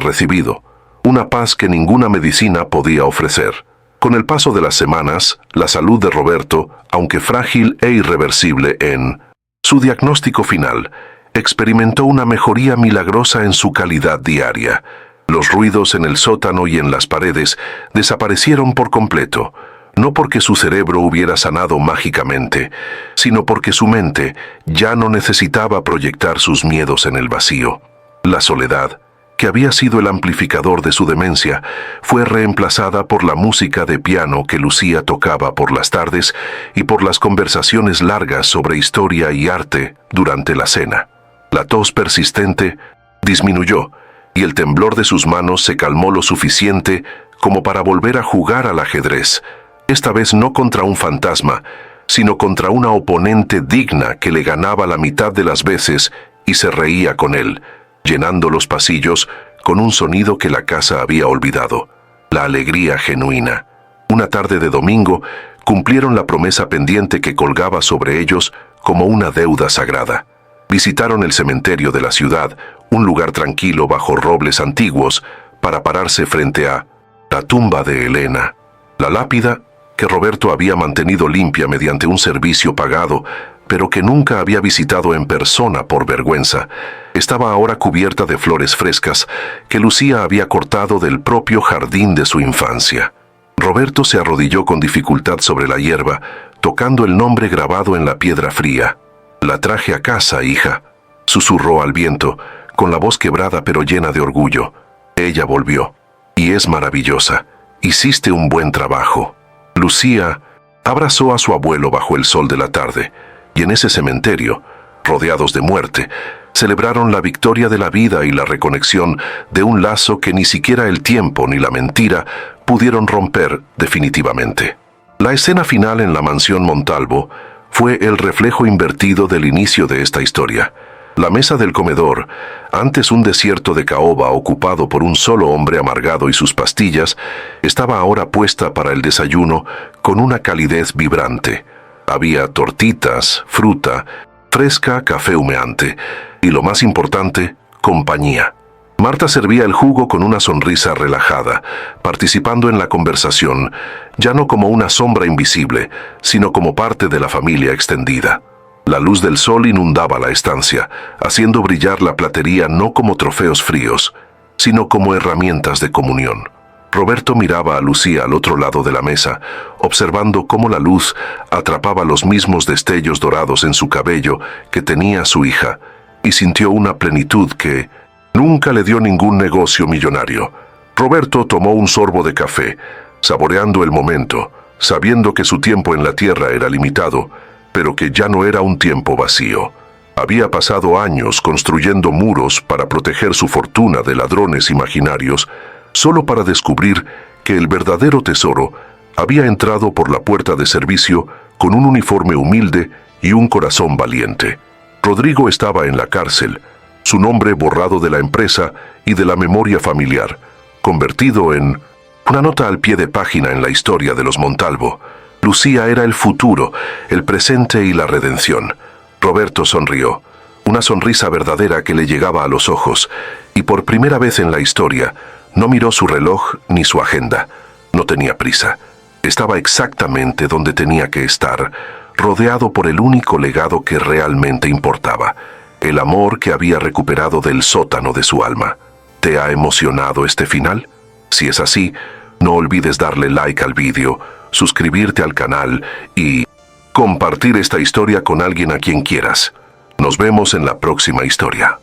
recibido, una paz que ninguna medicina podía ofrecer. Con el paso de las semanas, la salud de Roberto, aunque frágil e irreversible en su diagnóstico final, experimentó una mejoría milagrosa en su calidad diaria. Los ruidos en el sótano y en las paredes desaparecieron por completo, no porque su cerebro hubiera sanado mágicamente, sino porque su mente ya no necesitaba proyectar sus miedos en el vacío. La soledad, que había sido el amplificador de su demencia, fue reemplazada por la música de piano que Lucía tocaba por las tardes y por las conversaciones largas sobre historia y arte durante la cena. La tos persistente disminuyó y el temblor de sus manos se calmó lo suficiente como para volver a jugar al ajedrez, esta vez no contra un fantasma, sino contra una oponente digna que le ganaba la mitad de las veces y se reía con él, llenando los pasillos con un sonido que la casa había olvidado, la alegría genuina. Una tarde de domingo cumplieron la promesa pendiente que colgaba sobre ellos como una deuda sagrada. Visitaron el cementerio de la ciudad, un lugar tranquilo bajo robles antiguos, para pararse frente a la tumba de Elena. La lápida, que Roberto había mantenido limpia mediante un servicio pagado, pero que nunca había visitado en persona por vergüenza, estaba ahora cubierta de flores frescas que Lucía había cortado del propio jardín de su infancia. Roberto se arrodilló con dificultad sobre la hierba, tocando el nombre grabado en la piedra fría. «La traje a casa, hija», susurró al viento, con la voz quebrada pero llena de orgullo. Ella volvió. «Y es maravillosa. Hiciste un buen trabajo». Lucía abrazó a su abuelo bajo el sol de la tarde, y en ese cementerio, rodeados de muerte, celebraron la victoria de la vida y la reconexión de un lazo que ni siquiera el tiempo ni la mentira pudieron romper definitivamente. La escena final en la mansión Montalvo fue el reflejo invertido del inicio de esta historia. La mesa del comedor, antes un desierto de caoba ocupado por un solo hombre amargado y sus pastillas, estaba ahora puesta para el desayuno con una calidez vibrante. Había tortitas, fruta, fresca, café humeante y, lo más importante, compañía. Marta servía el jugo con una sonrisa relajada, participando en la conversación, ya no como una sombra invisible, sino como parte de la familia extendida. La luz del sol inundaba la estancia, haciendo brillar la platería no como trofeos fríos, sino como herramientas de comunión. Roberto miraba a Lucía al otro lado de la mesa, observando cómo la luz atrapaba los mismos destellos dorados en su cabello que tenía su hija, y sintió una plenitud que nunca le dio ningún negocio millonario. Roberto tomó un sorbo de café, saboreando el momento, sabiendo que su tiempo en la tierra era limitado, pero que ya no era un tiempo vacío. Había pasado años construyendo muros para proteger su fortuna de ladrones imaginarios, solo para descubrir que el verdadero tesoro había entrado por la puerta de servicio con un uniforme humilde y un corazón valiente. Rodrigo estaba en la cárcel, su nombre borrado de la empresa y de la memoria familiar, convertido en una nota al pie de página en la historia de los Montalvo. Lucía era el futuro, el presente y la redención. Roberto sonrió, una sonrisa verdadera que le llegaba a los ojos, y por primera vez en la historia, no miró su reloj ni su agenda. No tenía prisa. Estaba exactamente donde tenía que estar, rodeado por el único legado que realmente importaba, el amor que había recuperado del sótano de su alma. ¿Te ha emocionado este final? Si es así, no olvides darle like al vídeo, suscribirte al canal y compartir esta historia con alguien a quien quieras. Nos vemos en la próxima historia.